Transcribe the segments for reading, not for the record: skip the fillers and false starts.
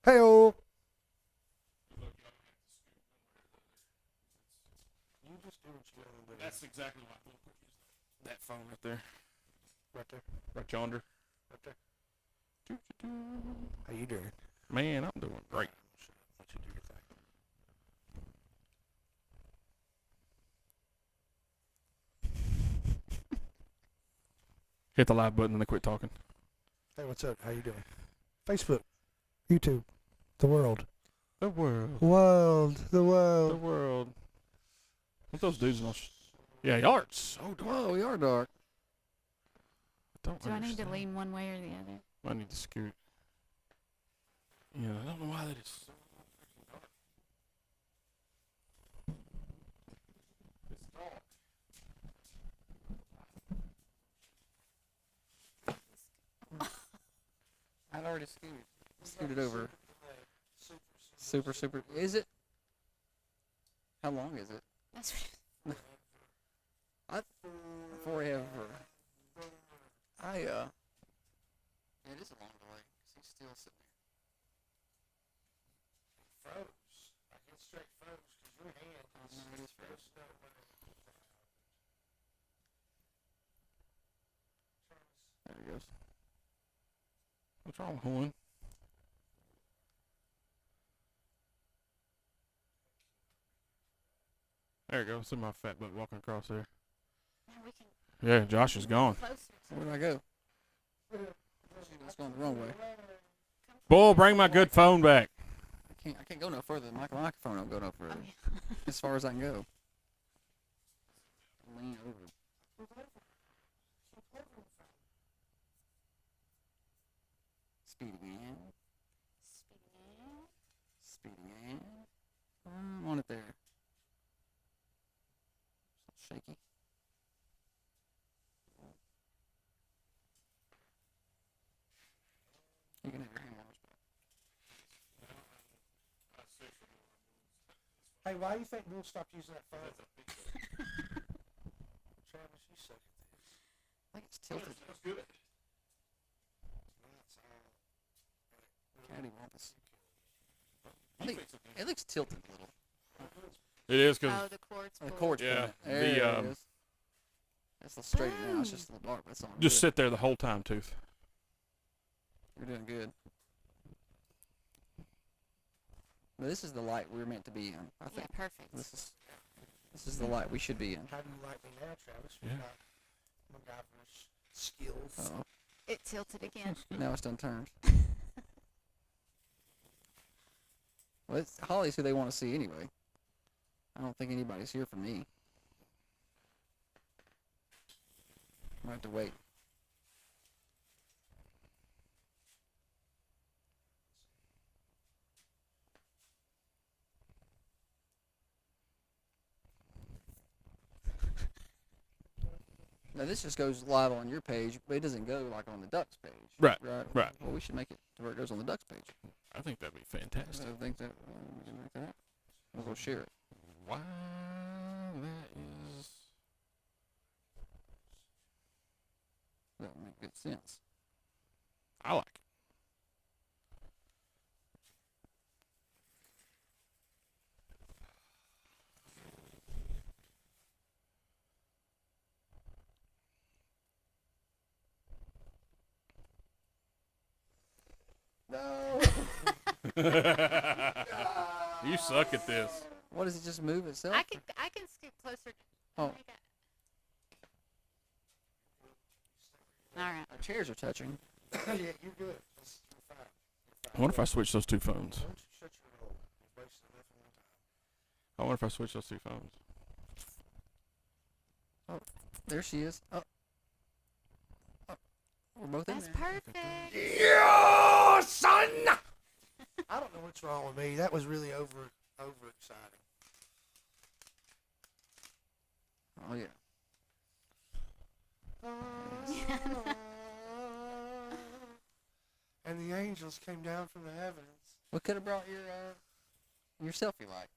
Hey-oh. You just do what you want to do. That's exactly what I put that phone right there. Right there. Right yonder. Right there. How you doing? Man, I'm doing great. Let you do your thing. Hit the live button and then quit talking. Hey, what's up? How you doing? Facebook, YouTube, the world. The world. The world. The world. What those dudes in yeah, y'all are so dark. Whoa, we are dark. I don't Do I need to understand. lean one way or the other? I need to scoot. Yeah, I don't know why that is so dark. It's dark. I'd already scooted over. Super. Is it? How long is it? That's Forever. Yeah, it is a long delay. 'Cause he's still sitting Froze. I get straight froze because your hand is. there. No, it is froze. There he goes. What's wrong, Juan? There you go. See my fat butt walking across there. now we can Yeah, Josh is gone. closer. Where do I go? It's going the wrong way. Bull, bring my good phone back. I can't go no further. My microphone don't go no further. Oh, yeah. As far as I can go. Lean over. Speed again. Speed again. I'm on it there. It's a little shaky. You can have your hand washed back. Hey, why do you think we'll stop using that phone? Travis, you suck at this. I think it's tilted. Cattywampus. I think it looks tilted a little. It is because Oh, the cord's The pulled. cord's Yeah, pulling it. There the, it is. It's a little straight now. It's just a little dark. That's all. just sit there the whole time, Tooth. You're doing good. But this is the light we're meant to be in. I Yeah, think perfect. this is the light we should be in. How do you like me now, Travis? Yeah. We've got MacGyver's skills. Oh, It tilted again. now it's done turned. Well, it's Holly's who they want to see anyway. I don't think anybody's here for me. I have to wait. Now this just goes live on your page, but it doesn't go like on the Ducks page. Right, Right. right. Well, we should make it to where it goes on the Ducks page. I think that'd be I fantastic. think that we can make that happen. We'll go share it. Wow, that is. That would make good sense. I like it. No. You suck at this. What does it just move itself? I can scoot closer. Oh. All right. Our chairs are touching. Yeah, you're good. You're fine. I wonder if I switch those two phones. Why don't you shut your hole? You're wasting enough of my time. I wonder if I switch those two phones. There she is. Oh. We're both That's in there. perfect. Yeah, son! I don't know what's wrong with me. That was really overexciting. Oh yeah. And the angels came down from the heavens. We could have brought your selfie light.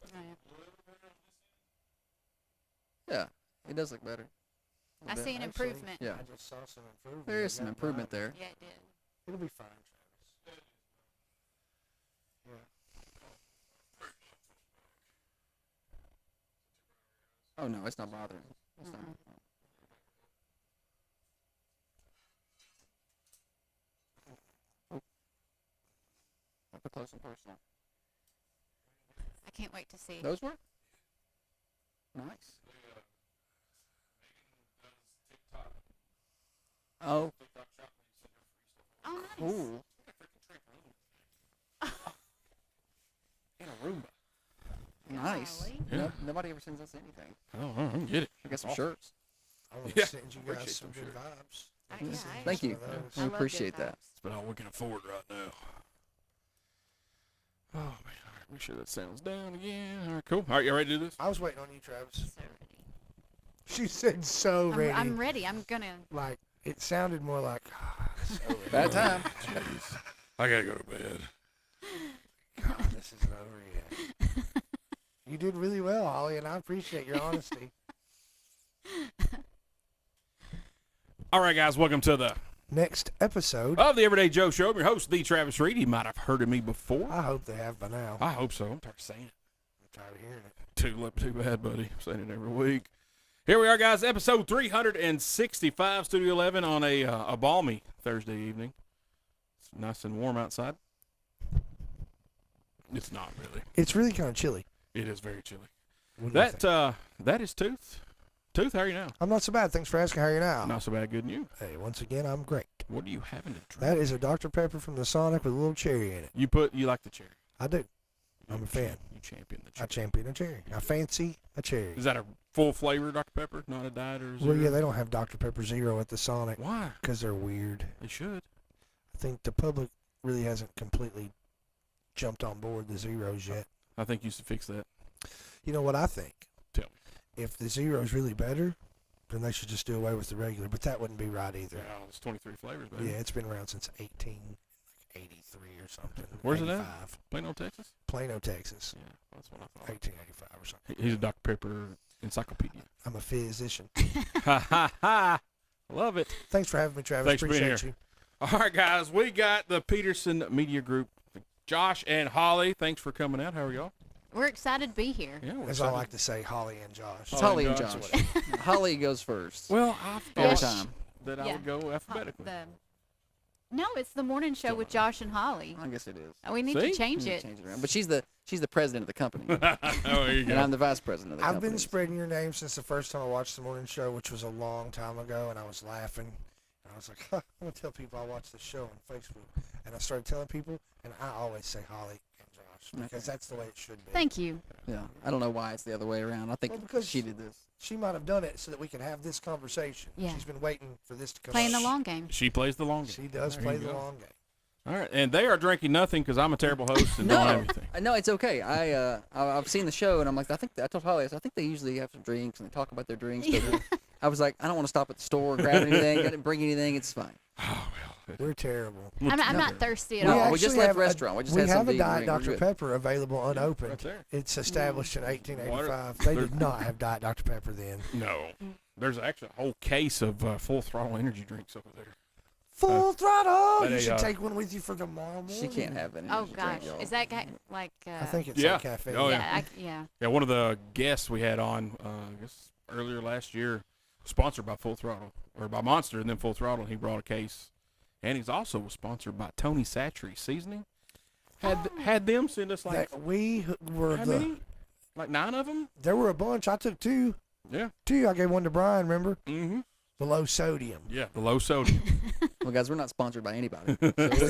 Oh, yeah. Yeah, it does look better. A I little see bit. an Actually, improvement. Yeah. I just saw some improvement. There is You some got improvement mine. there. Yeah, it did. It'll be fine, Travis. Oh no, it's not bothering. It's not. Oh. Up close and personal. I can't wait to see. Those work? Nice. Oh, Oh, nice. cool. And a Roomba. Nice. Golly. Yeah. No, nobody ever sends us anything. I don't know. I can get it. I got some shirts. I want Yeah. to send you guys Appreciate some them good shirts. vibes. Thank you. Some of those. We I love appreciate good that. vibes. It's about all we can afford right now. Oh, man. All right. Make sure that sounds down again. All right, cool. All right, you ready to do this? I was waiting on you, Travis. So ready. She said so ready. I'm ready. I'm gonna. Like, it sounded more like, so ready. Bad time. Jeez. I got to go to bed. God, this isn't over yet. You did really well, Holly, and I appreciate your honesty. All right, guys. Welcome to the Next episode, of the Everyday Joe Show. I'm your host, the Travis Reed. You might have heard of me before. I hope they have by now. I hope so. I'm tired of saying it. I'm tired of hearing it. Too bad, buddy. I'm saying it every week. Here we are, guys. Episode 365, Studio 11 on a balmy Thursday evening. It's nice and warm outside. It's not really. It's really kind of chilly. It is very chilly. What do you think? That is Tooth. Tooth, how are you now? I'm not so bad. Thanks for asking. How are you now? Not so bad. Good news. Hey, once again, I'm great. What are you having to drink? That is a Dr. Pepper from the Sonic with a little cherry in it. You like the cherry. I do. I'm a fan. You champion the I cherry. champion a cherry. I fancy a cherry. Is that a full flavor Dr. Pepper, not a diet or zero? Well, yeah, they don't have Dr. Pepper Zero at the Sonic Why? because they're weird. They should. I think the public really hasn't completely jumped on board the Zeros yet. I think you should fix that. You know what I think? Tell me. If the Zero's really better, then they should just do away with the regular. But that wouldn't be right either. Yeah, there's 23 flavors, baby. Yeah, it's been around since 1883 or something. Where's it at? 85. Plano, Texas? Plano, Texas. Yeah, that's what I thought. 1885 or something. He's a Dr. Pepper encyclopedia. I'm a physician. Ha ha ha! Love it. Thanks for having me, Travis. Thanks for being Appreciate here. you. All right, guys, we got the Peterson Media Group. Josh and Holly, thanks for coming out. How are y'all? We're excited to be here. Yeah, we're As I excited. like to say, Holly and Josh. It's Holly and Josh. Josh. Holly goes first. Well, I Every thought time. that I Yeah. would go Ho- alphabetically. No, it's the morning show with Josh and Holly. I guess it is. We need See? to change We it. change it around. But she's the president of the company, Oh, there you and go. I'm the vice president of the I've company. been spreading your name since the first time I watched the morning show, which was a long time ago, and I was laughing. And I was like, I'm going to tell people I watched the show on Facebook. And I started telling people, and I always say Holly and Josh because that's the way it should be. Thank you. Yeah, I don't know why it's the other way around. I think Well, because she did this. She might have done it so that we could have this conversation. Yeah. She's been waiting for this to come Playing up. the long game. She plays the long game. She does There play you the go. long game. All right, and they are drinking nothing because I'm a terrible host and don't have anything. No, it's okay. I've seen the show, and I'm like, I told Holly, I said, I think they usually have some drinks and they talk about their drinks. But I was like, I don't want to stop at the store, grab anything, I didn't bring anything. It's fine. Oh, well. We're terrible. I'm No. not thirsty at No, all. we just actually left have the restaurant. We just had have something a to Diet drink. We're Dr. good. Pepper available unopened. Right there. It's established in 1885. Water. They did not have Diet Dr. Pepper then. No. There's actually a whole case of full throttle energy drinks over there. Full throttle! but You a, should uh, take one with you for tomorrow morning. She can't have any. Oh gosh, is that guy like? I think it's Yeah. like caffeine. Oh, yeah, yeah. Yeah, one of the guests we had on, I guess earlier last year, sponsored by Full Throttle, or by Monster and then Full Throttle, and he brought a case. And he's also sponsored by Tony Satchery Seasoning. Had them send us like, That we were how the. many? Like 9 of them? There were a bunch. I took two. Yeah. Two. I gave one to Brian. Remember Mm-hmm. the low sodium. Yeah, the low sodium. Well, guys, we're not sponsored by anybody.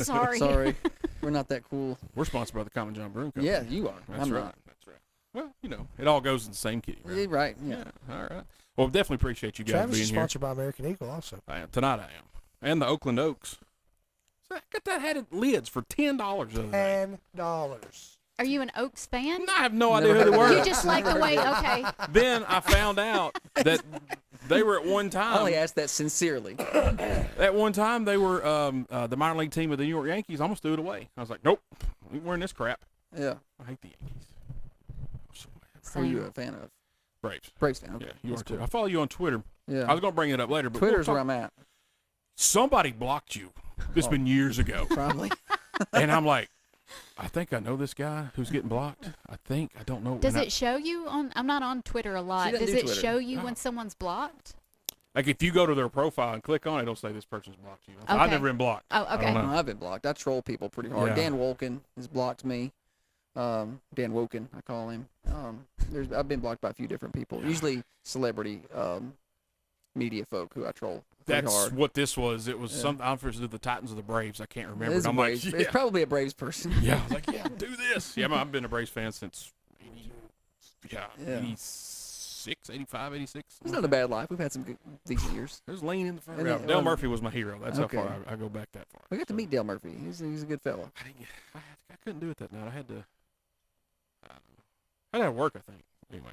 Sorry. Sorry, we're not that cool. We're sponsored by the Common John Brewing Company. Yeah, you are. That's I'm right. not. That's right. Well, you know, it all goes in the same kitty. Yeah, right. Yeah. All right. Well, definitely appreciate you guys Travis being is here. sponsored by American Eagle also. Tonight I am. And the Oakland Oaks. So I got that had lids for $10 the other day. $10. Are you an Oaks fan? I have no idea Never who they heard of were. You just like the way. Okay. Then I found out that they were at one I only time. asked that sincerely. At one time, they were the minor league team of the New York Yankees. Almost threw it away. I was like, nope, we ain't wearing this crap. Yeah. I hate the Yankees. I'm so mad. Who are you Same. a fan of? Braves. Braves fan. Okay. Yeah, you That's are too. cool. I follow you on Twitter. Yeah. I was gonna bring it up later, but Twitter's we'll where talk- I'm at. Somebody blocked you. This Oh. been years ago, Probably. and I'm like, I think I know this guy who's getting blocked. I don't know. Does it show you on? I'm not on Twitter a lot. doesn't Does do it Twitter. show you No. when someone's blocked? Like if you go to their profile and click on it, it'll say this person's blocked you. I've Okay. never been blocked. Oh, I okay. don't know. I've been blocked. I troll people pretty hard. Yeah. Dan Wolken has blocked me. Dan Woken, I call him. I've been blocked by a few different people. Usually celebrity media folk who I troll pretty That's hard. what this was. It was Yeah. some. I'm for the Titans or the Braves. I can't remember. It is And I'm like, Braves. yeah. It's probably a Braves person. Yeah, I was like, yeah, do this. Yeah, I've been a Braves fan since 86, 85, 86. It's not a bad life. We've had some good, decent years. It was lean in the front. And Yeah, then- Dale Murphy was my hero. That's Okay. how far I go back that far. We got to meet Dale Murphy. He's a good fellow. I didn't get. I couldn't do it that night. I had to. I had to work. I think. Anyway,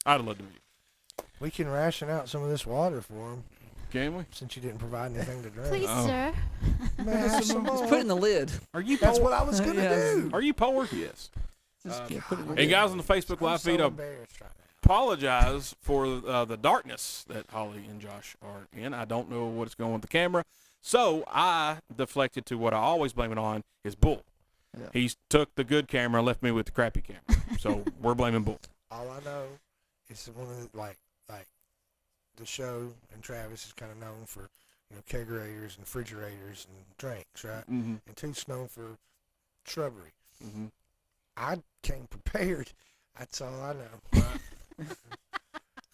I'd have loved to meet you. We can ration out some of this water for him Can we? since you didn't provide anything to drink. Please, Oh. sir. Man, have some Just more. put it in the lid. Are you That's poor? what I was gonna Yeah. do. Are you poor? Yes. Just Um, yeah, put it in the Hey lid. guys on the Facebook I'm live so feed, embarrassed right now. apologize for the darkness that Holly and Josh are in. I don't know what is going on with the camera, so I deflected to what I always blame it on is Bull. Yeah. He's took the good camera and left me with the crappy camera. So we're blaming Bull. All I know is that one of the, like the show and Travis is kind of known for kegerators and refrigerators and drinks, right? Mm-hmm. And Tooth's known for shrubbery. Mm-hmm. I came prepared. That's all I know.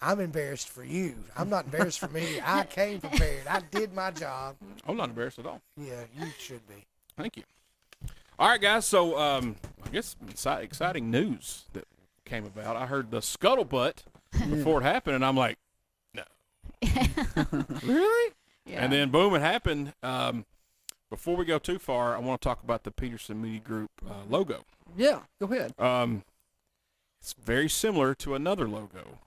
I'm embarrassed for you. I'm not embarrassed for me. I came prepared. I did my job. I'm not embarrassed at all. Yeah, you should be. Thank you. All right, guys. So I guess exciting news that came about. I heard the scuttlebutt before it happened, and I'm like, no. Really? Yeah. And then boom, it happened. Before we go too far, I want to talk about the Peterson Media Group logo. Yeah, go ahead. It's very similar to another logo.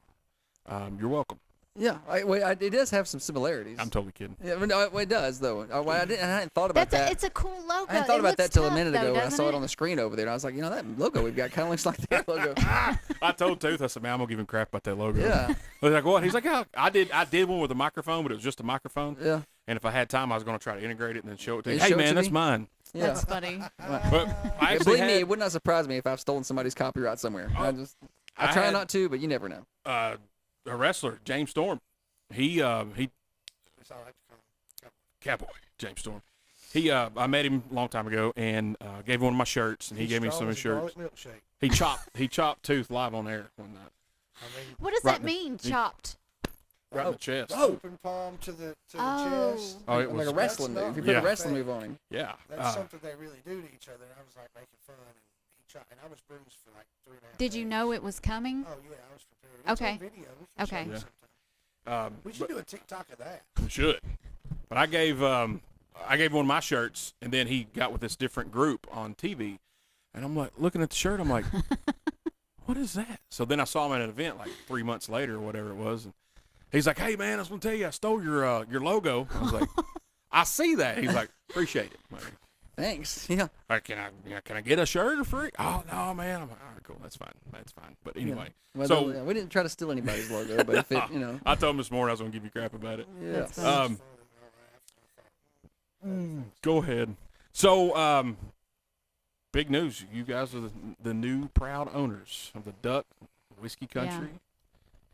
You're welcome. Yeah, it does have some similarities. I'm totally kidding. Yeah, but no, it does though. I hadn't thought about that. It's a cool logo. I hadn't thought It about that looks till a tough, minute though, ago when I doesn't saw it on the screen over there. And I was like, that logo we've got kind of looks like their logo. I told Tooth, I said, man, I'm gonna give him crap about that logo. Yeah, I was like, what? He's like, oh, I did one with a microphone, but it was just a microphone. yeah, And if I had time, I was gonna try to integrate it and then show it to you. And Hey show it man, to that's me? mine. yeah. That's funny. But I actually Believe me, had it would not surprise me if I've stolen somebody's copyright somewhere. Oh, I try had, not to, but you never know. a wrestler, James Storm. He That's all I like to call him. Cowboy James Storm. I met him a long time ago and gave him one of my shirts, and he gave me some of his shirts. Milkshake. He chopped Tooth live on air one night, I mean, What does Right that in mean, the- chopped? right in the chest. open palm to the Oh. chest. Oh, it Like was a wrestling That's move. You not put Yeah. a wrestling move on him. yeah. That's something they really do to each other. And I was like making fun, and he tried, and I was bruised for like 3.5 Did you days. know it was coming? Oh yeah, I was prepared. It's Okay. on video. We can Okay. show you Yeah. sometime. We But- should do a TikTok of that. We should. But I gave one of my shirts, and then he got with this different group on TV, and I'm like looking at the shirt. I'm like, what is that? So then I saw him at an event like 3 months later or whatever it was, and he's like, hey man, I was gonna tell you I stole your logo. I was like, I see that. He's like, appreciate it. I'm like, Thanks. Yeah. can I get a shirt for free? Oh no, man. I'm like, all right, cool. That's fine. But anyway, Well, so yeah, we didn't try to steal anybody's logo, but if it, I told him this morning I was gonna give you crap about it. yeah. That's funny. Go ahead. So, big news. You guys are the new proud owners of the Duck Whiskey Country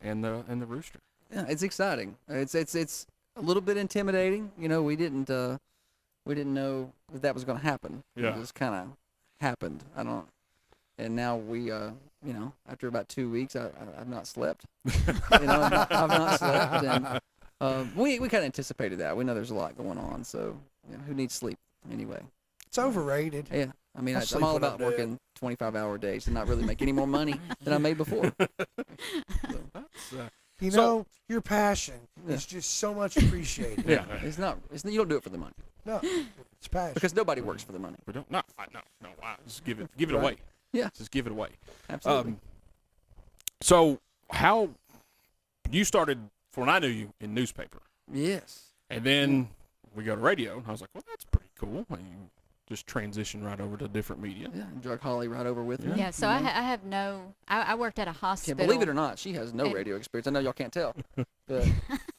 and the Rooster. Yeah, it's exciting. It's a little bit intimidating. We didn't know that was going to happen. Yeah. It just kind of happened. And now we, after about 2 weeks, I've not slept. I've not slept, and we kind of anticipated that. We know there's a lot going on, so who needs sleep anyway? It's overrated. Yeah, I mean, I I'm sleep all when I'm about dead. working 25-hour days and not really make any more money than I made before. That's, You So- know, your passion Yeah. is just so much appreciated. Yeah. You don't do it for the money No, it's passion. because nobody works for the money. we don't. No. Why? Just give it Right. away. Yeah. Just give it away. Absolutely. So how you started? For when I knew you in newspaper, Yes. and then we go to radio, and I was like, well, that's pretty cool. And you just transition right over to different media. Yeah, and drug Holly right over with me. Yeah, so I have no. I worked at a Yeah, hospital. believe it or not, she has no And- radio experience. I know y'all can't tell, but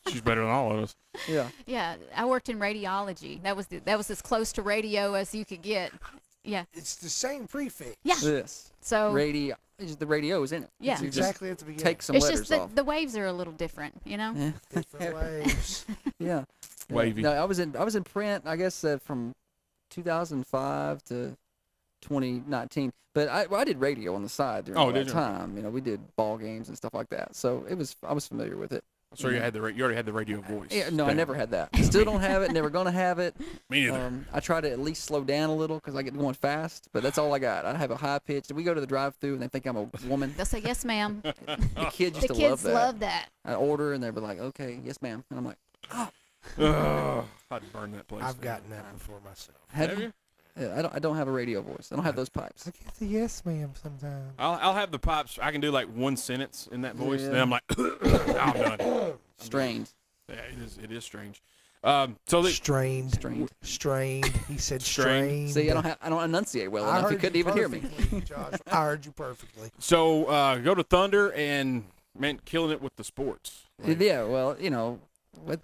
She's better than all of us. yeah, Yeah, I worked in radiology. That was as close to radio as you could get. Yeah. It's the same prefix. Yeah. This So radio, the radio is in it. Yeah. It's You just exactly at the beginning. take some it's letters just that off. the waves are a little different, you know? Yeah. Different waves. Yeah. Wavy. No, I was in print. I guess from 2005 to 2019. But I did radio on the side during Oh, all did that you? time. You know, we did ball games and stuff like that. So I was familiar with it. So you already had the radio voice. Yeah, no, I down. never had that. Still don't have it. Never gonna have it. Me neither. I try to at least slow down a little because I get going fast. But that's all I got. I have a high pitch. We go to the drive-through and they think I'm a woman. They'll say, yes, ma'am. The kids used The to love kids that. love that. I order and they'd be like, "Okay, yes, ma'am," and I'm like, I'd burn that place. I've down. gotten that before myself. "Have you?" Yeah, I don't have a radio voice. I don't have those pipes. I get the yes, ma'am sometimes. I'll have the pops. I can do like one sentence in that voice, and Yeah. then I'm like, I'm done. Strained. Yeah, it is strange. So the, Strained. Strained. He said strained. See, I don't enunciate well I enough. You heard couldn't even hear me. perfectly, Josh. I heard you perfectly. so go to Thunder and man, killing it with the sports. Like, Yeah, well, you know,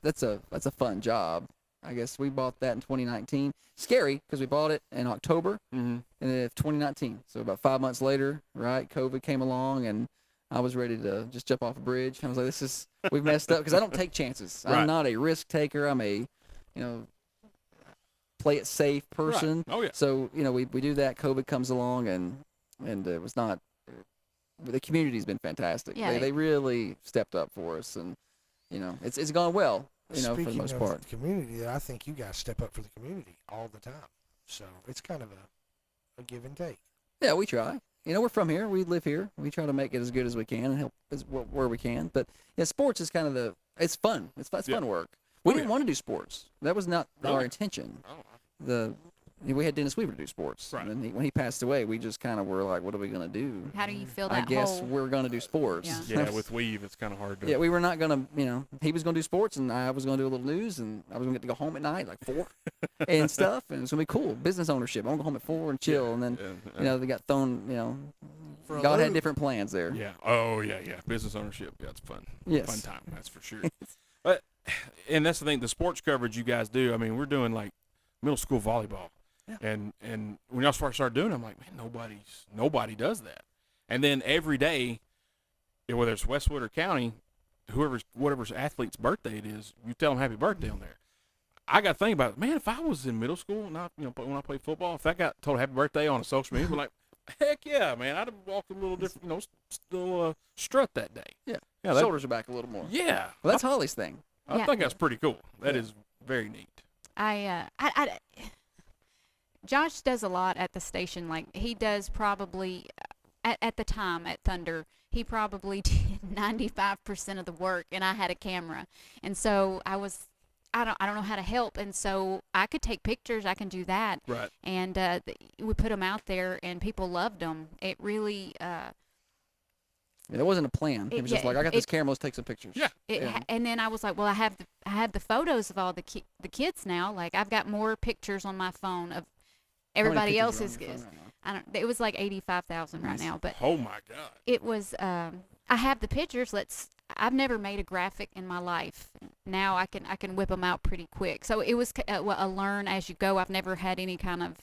that's a fun job. I guess we bought that in 2019. Scary because we bought it in October mhm. of 2019. So about 5 months later, right? COVID came along and I was ready to just jump off a bridge. I was like, we've messed up because I don't take chances. Right. I'm not a risk taker. I'm a, play it safe person. Right. Oh yeah. So, we do that. COVID comes along and it was not, the community's been fantastic. Yeah, They really stepped up for us and, it's gone well, for the Speaking most of part. the community, I think you guys step up for the community all the time. So it's kind of a give and take. Yeah, we try. We're from here. We live here. We try to make it as good as we can and help where we can. But yeah, sports is kind of it's fun. It's Yeah. fun work. We Oh, didn't yeah. want to do sports. That was not our Really? intention. Oh, We had Dennis Weaver do sports. Right. And then when he passed away, we just kind of were like, what are we going to do? How do you fill I that guess hole? we're going to do sports. Yeah. yeah. With Weave, it's kind of hard to. Yeah, we were not going to, he was going to do sports and I was going to do a little news and I was going to get to go home at night, like 4 and stuff. And it's going to be cool. Business ownership. I'm going to go home at 4 and chill. And then, they got thrown, For a God had loop. different plans there. Yeah. Oh yeah. Business ownership. Yeah, it's fun. Yes. Fun time. That's for sure. But and that's the thing. The sports coverage you guys do. I mean, we're doing like middle school volleyball. Yeah. And when y'all first started doing it, I'm like, man, nobody does that. And then every day, whether it's Westwood or County, whatever's athlete's birthday it is, you tell them happy birthday on there. I got to think about it. Man, if I was in middle school, not when I played football, if I got told happy birthday on a social media, I'd be like, heck yeah, man, I'd have walked a little different, still strut that day. Yeah. Yeah, that- Shoulders are back a little more. Yeah. Well, that's Holly's thing. I Yeah. think that's pretty cool. That Yeah. is very neat. Josh does a lot at the station. Like he does probably at the time at Thunder, he probably did 95% of the work, and I had a camera, and so I don't know how to help, and so I could take pictures. I can do that, Right. and we put them out there, and people loved them. It really. It wasn't a plan. It was just yeah, like, I got this camera, let's take some pictures. Yeah. And then I was like, well, I have the photos of all the kids now. Like I've got more pictures on my phone of How many everybody pictures are else's. on your phone right now? I don't. It was like 85,000 right now, but Oh my God. it was. I have the pictures. I've never made a graphic in my life. Now I can whip them out pretty quick. So it was a learn as you go. I've never had any kind of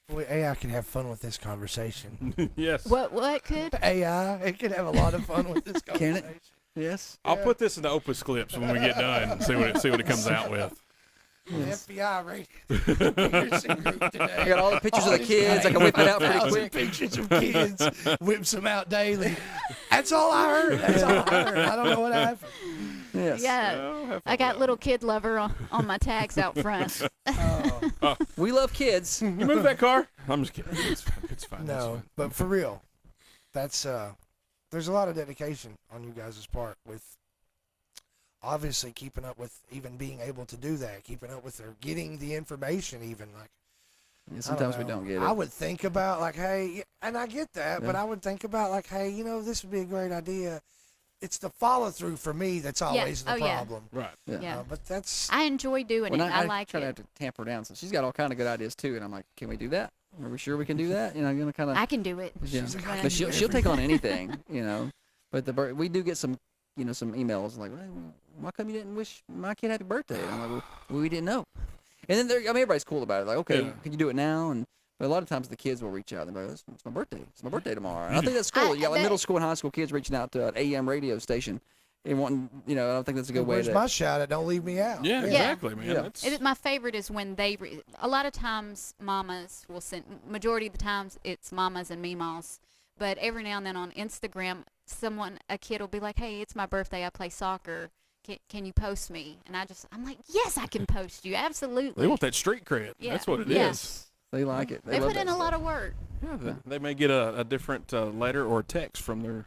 Well, AI can have fun with this conversation. Yes. what could. AI, it could have a lot of fun with this Can conversation. it? Yes. I'll put this in the Opus clips when we get done and see what it comes out with. Yes. FBI rated Peterson group today. I got all the pictures of the kids. I can whip it out pretty quick. Pictures of kids, whips them out daily. That's all I heard. I don't know what happened. Yes. Yeah, Well, have fun I got with little kid lover on my tags out front. Oh, We love kids. that. You move that car? I'm just kidding. It's fine. It's fine. That's no, fine. but for real, that's there's a lot of dedication on you guys' part with obviously keeping up with even being able to do that, keeping up with or getting the information even like. Yeah, sometimes we know. don't get it. I would think about like, hey, and I get that, but Yeah. I would think about like, hey, this would be a great idea. It's the follow through for me that's always the Oh, yeah. problem. Right. Yeah. But that's I enjoy doing When it. I like try to it. have to tamp her down. So she's got all kind of good ideas too, and I'm like, can we do that? Are we sure we can do that? I'm gonna kind of. I can do it. Yeah. She's like, I But can she'll do take on anything, But we do get some emails like, well, why come you didn't wish my kid happy birthday? And I'm like, well, we didn't know. And then everybody's cool about it. Like, okay, Yeah. can you do it now? And But a lot of times the kids will reach out and they're like, it's my birthday. It's my birthday tomorrow. And I think that's cool. You got like middle school and high school kids reaching out to an AM radio station and wanting, I don't think that's a good way Where's to. my shout out? Don't leave me out. Yeah, exactly, man. Yeah. That's, My favorite is when a lot of times mamas will send, majority of the times it's mamas and meemaws, but every now and then on Instagram, a kid will be like, hey, it's my birthday, I play soccer, can you post me? And I'm like, yes, I can post you, absolutely. they want that street cred. Yeah. That's what it Yeah. is. They like it. They love put that in a stuff. lot of work. Yeah, they may get a different letter or text from their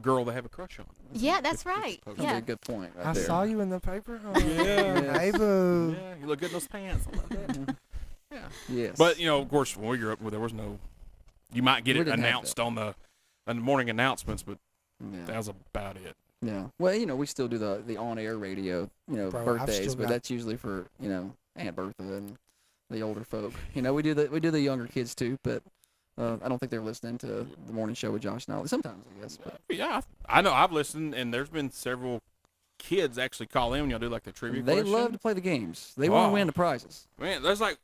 girl they have a crush on. Yeah, that's right. That'd be Yeah. a good point right I there. saw you in the paper. Oh, Yeah. Hey, boo. Yeah, you look good in those pants. I love that. Yeah. Yes. But of course, when we grew up, there was no. You might get We it didn't have announced on the morning announcements, but yeah. that was about it. Yeah. Well, we still do the on-air radio, Bro, I've birthdays, still but got- that's usually for, Aunt Bertha and the older folk. We do the younger kids too, but I don't think they're listening to the morning show with Josh and Ollie. Sometimes, I guess. But Yeah, I know. I've listened, and there's been several kids actually call in when y'all do like the trivia they question. love to play the games. They want Oh. to win the prizes. Man, there's like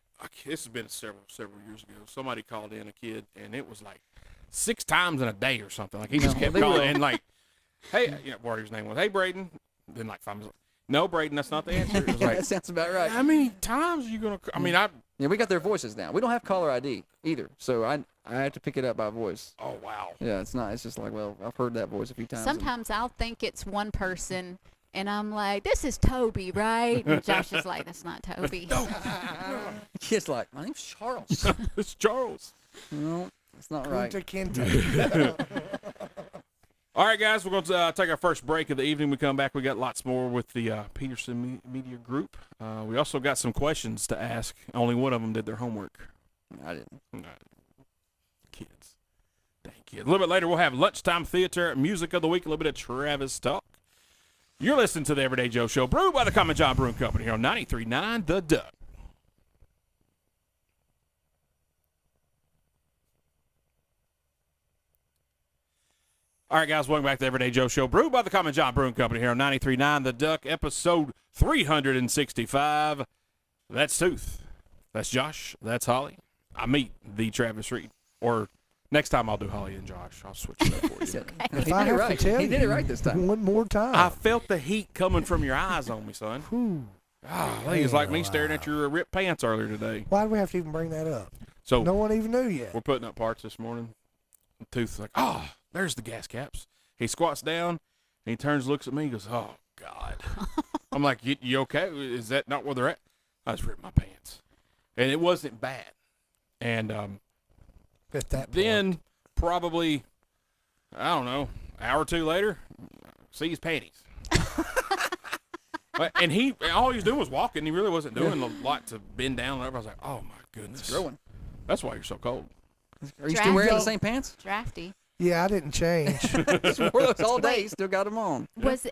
this has been several years ago. Somebody called in a kid, and it was like 6 times in a day or something. Like he just No, kept they calling will. and like, hey, whatever his name was, hey Braden. Then like 5 minutes, no Braden, that's not the answer. It was like, That sounds about right. how many times are you gonna? I mean, Yeah, we got their voices now. We don't have caller ID either, so I have to pick it up by voice. oh wow. Yeah, it's not. It's just like, well, I've heard that voice a few times. and- Sometimes I'll think it's one person, and I'm like, this is Toby, right? And Josh is like, that's not Toby. It's like, my name's Charles. It's Charles. No, that's not right. Kunta Kinte. All right, guys, we're going to take our first break of the evening. We come back, we got lots more with the Peterson Media Group. We also got some questions to ask. Only one of them did their homework. I didn't. Kids. Dang kids. A little bit later, we'll have Lunchtime Theater, Music of the Week, a little bit of Travis Talk. You're listening to the Everyday Joe Show, brewed by the Common John Brewing Company here on 93.9 The Duck. All right, guys, welcome back to the Everyday Joe Show, brewed by the Common John Brewing Company here on 93.9 The Duck, episode 365. That's Tooth. That's Josh. That's Holly. I meet the Travis Reed. Or next time I'll do Holly and Josh. I'll switch it up for you. If He I did it have right. to tell He did it you right this time. one more time. I felt the heat coming from your eyes on me, son. Whew. I think it's like me staring at your ripped pants earlier today. Why do we have to even bring that up? So No one even knew yet. we're putting up parts this morning. Tooth's like, oh, there's the gas caps. He squats down, and he turns, looks at me, and goes, oh, God. I'm like, you okay? Is that not where they're at? I just ripped my pants. And it wasn't bad. And At that point. then probably, I don't know, an hour or two later, see his panties. And all he was doing was walking. He really wasn't doing a lot to bend down. And I was like, oh, my goodness. It's growing. That's why you're so cold. Are you still wearing the Drafty. same pants? Drafty. Yeah, I didn't change. Just wore those all day. Wait. Still got them on.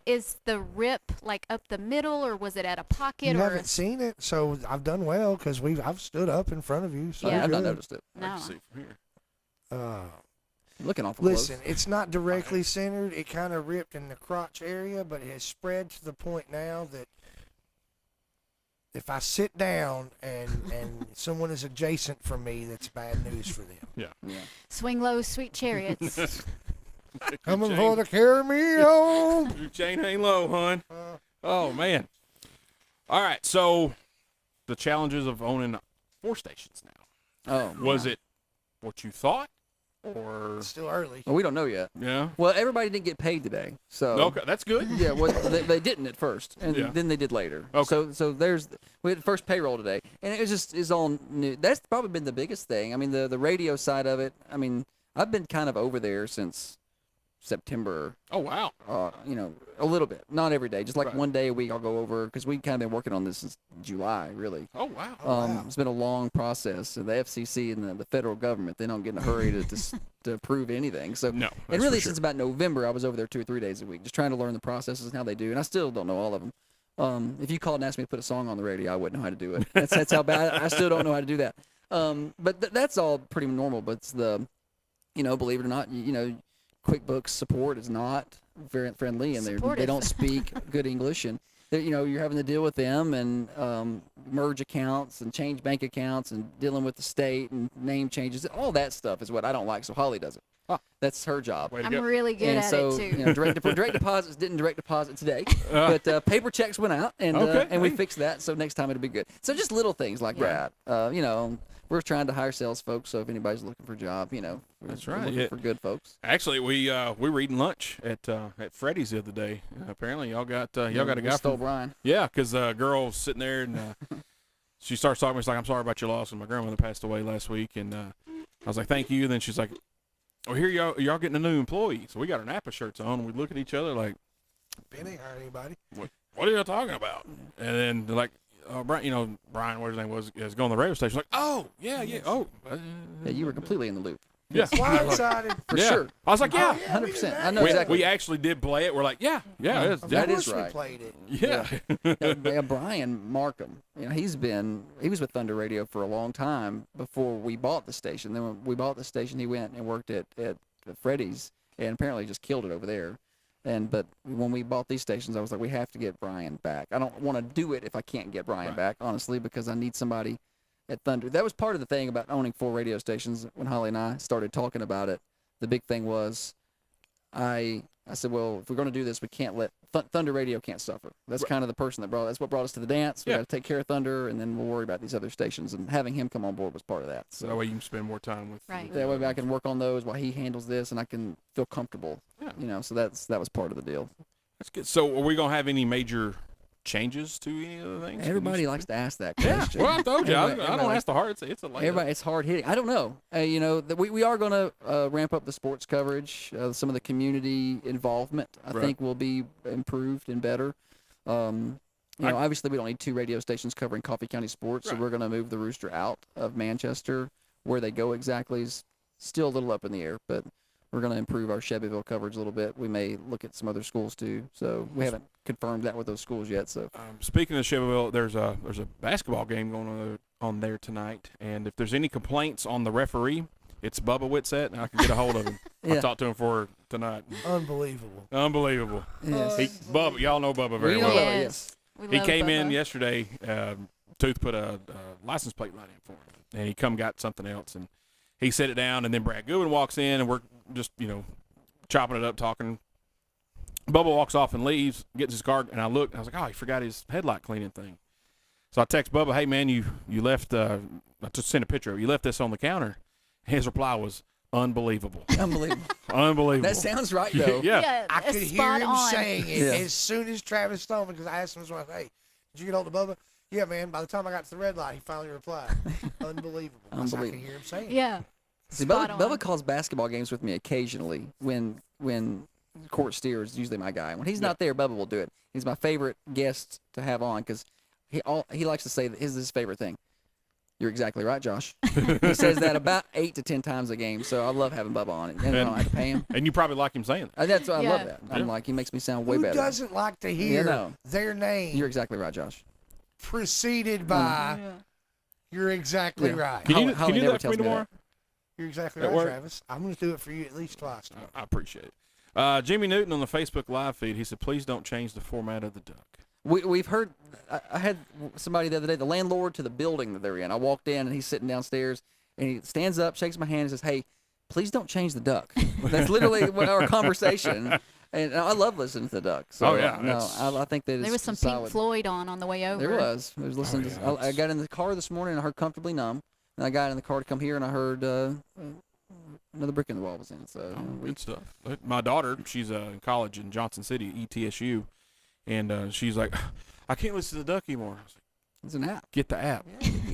Is the rip like up the middle, or was it at a pocket? You or haven't seen it, so I've done well because I've stood up in front of you. So Yeah. I've not good. noticed it. I No. can see from here. Looking awful Listen, close. it's not directly centered. It kind of ripped in the crotch area, but it has spread to the point now that if I sit down and someone is adjacent from me, that's bad news for them. Yeah. Swing low, sweet chariots. Coming for to carry me home. Your chain hang low, hon. Oh, man. All right, so the challenges of owning 4 stations now. Oh. Was it what you thought? Or, It's still early. Well, we don't know yet. yeah? Well, everybody didn't get paid today, so. Okay, that's good. Yeah, well, they didn't at first, and Yeah. then they did later. Okay. So we had the first payroll today, and it's all new. That's probably been the biggest thing. I mean, the radio side of it. I mean, I've been kind of over there since September. Oh, wow. A little bit, not every day, just like Right. one day a week. I'll go over because we've kind of been working on this since July, really. Oh, wow. Wow. It's been a long process. So the FCC and the federal government, they don't get in a hurry to approve anything. So No, and that's really for sure. since about November, I was over there 2 or 3 days a week, just trying to learn the processes and how they do. And I still don't know all of them. If you called and asked me to put a song on the radio, I wouldn't know how to do it. That's how bad. I still don't know how to do that. But that's all pretty normal. But it's the, believe it or not, QuickBooks support is not very friendly, and Support they is- don't speak good English. And you're having to deal with them and merge accounts and change bank accounts and dealing with the state and name changes. All that stuff is what I don't like. So Holly does it. That's her job. Way to I'm go. really good And at so, it too. direct deposits didn't direct deposit today, but paper checks went out, and Okay. and we fixed that. So next time it'll be good. So just little things like that. We're trying to hire sales folks. So if anybody's looking for a job, That's we're right, looking yeah. for good folks. Actually, we were eating lunch at Freddy's the other day. Apparently, y'all got a We guy stole from Brian. yeah, because a girl was sitting there and she starts talking to me. She's like, "I'm sorry about your loss." And my grandmother passed away last week, and I was like, "Thank you." And then she's like, "Oh, here y'all getting a new employee." So we got our Napa shirts on, and we look at each other like, Ben ain't hiring anybody. "What are y'all talking about?" And then they're like, Brian, Brian, what his name was going to the radio station. Like, "Oh, yeah, oh, Yeah, you were completely in the loop. yeah." Blindsided. For Yeah. sure. I was like, "Yeah." 100%. I know We, exactly. we actually did play it. We're like, "Yeah, it's That Of is course we right. played it. yeah." Yeah, Brian Markham. He was with Thunder Radio for a long time before we bought the station. Then when we bought the station, he went and worked at Freddy's and apparently just killed it over there. But when we bought these stations, I was like, we have to get Brian back. I don't want to do it if I can't get Brian back, honestly, because I need somebody at Thunder. That was part of the thing about owning 4 radio stations when Holly and I started talking about it. The big thing was I said, well, if we're going to do this, we can't let Thunder Radio can't suffer. That's kind of the person that's what brought us to the dance. We Yeah. got to take care of Thunder, and then we'll worry about these other stations. And having him come on board was part of that. So that So way you can spend more time with. Right. that way I can work on those while he handles this, and I can feel comfortable. Yeah. So that was part of the deal. That's good. So are we gonna have any major changes to any of the things? Everybody likes to ask that Yeah. question. Well, I told you, I Everybody- don't ask the hard. It's a layup. Everybody, it's hard hitting. I don't know. We are going to ramp up the sports coverage. Some of the community involvement, I Right. think, will be improved and better. Obviously, we don't need 2 radio stations covering Coffee County sports, so Right. we're going to move the Rooster out of Manchester. Where they go exactly is still a little up in the air, but we're going to improve our Shelbyville coverage a little bit. We may look at some other schools too. So we haven't confirmed that with those schools yet. So Speaking of Shelbyville, there's a basketball game going on there tonight, and if there's any complaints on the referee, it's Bubba Whitsett, and I can get a hold of him. I Yeah. talked to him for tonight. Unbelievable. Unbelievable. yes. Bubba, y'all know Bubba very We know well. Bubba, Yes. We He love came in Bubba. yesterday. Tooth put a license plate light in for him, and he got something else, and he set it down. And then Brad Goodwin walks in, and we're just chopping it up, talking. Bubba walks off and leaves, gets his car, and I looked. And I was like, "Oh, he forgot his headlight cleaning thing." So I text Bubba, "Hey man, you left." I just sent a picture of it. You left this on the counter. His reply was unbelievable. Unbelievable. Unbelievable. That sounds right, though. Yeah. I it's could hear spot him on. saying it Yeah. as soon as Travis told me, because I asked him as well, "Hey, did you get hold of Bubba?" "Yeah, man." By the time I got to the red light, he finally replied. Unbelievable. I could Unbelievable. hear him saying it. Yeah. See, Spot Bubba on. calls basketball games with me occasionally when Court Steer is usually my guy. When he's not there, Bubba will do it. He's my favorite guest to have on because he likes to say that his favorite thing. "You're exactly right, Josh." He says that about 8 to 10 times a game, so I love having Bubba on it, and I don't have to pay him. And you probably like him saying that. That's why I Yeah. love that. I'm Yeah. like, he makes me sound way Who better. doesn't like to hear no. their name You're exactly right, Josh. preceded by Yeah. "You're exactly Yeah. right"? Can you, Holly can you do never that for me tells me tomorrow? You're exactly At right, work? Travis. I'm going to do it for you at least twice. tomorrow. I appreciate it. Jimmy Newton on the Facebook live feed, he said, "Please don't change the format of the duck." We've heard. I had somebody the other day, the landlord to the building that they're in. I walked in and he's sitting downstairs and he stands up, shakes my hand, and says, "Hey, please don't change the duck." That's literally what our conversation. And I love listening to the duck. So, Oh, yeah, no, that's- I think that There was some solid. Pink Floyd on the way over. There was. I was listening yeah, to. I got in the car this morning and I heard "Comfortably Numb," and I got in the car to come here and I heard "Another Brick in the Wall" was in. So Good stuff. My daughter, she's in college in Johnson City, ETSU, and she's like, "I can't listen to the duck anymore." I was like, it's an app. "Get the app."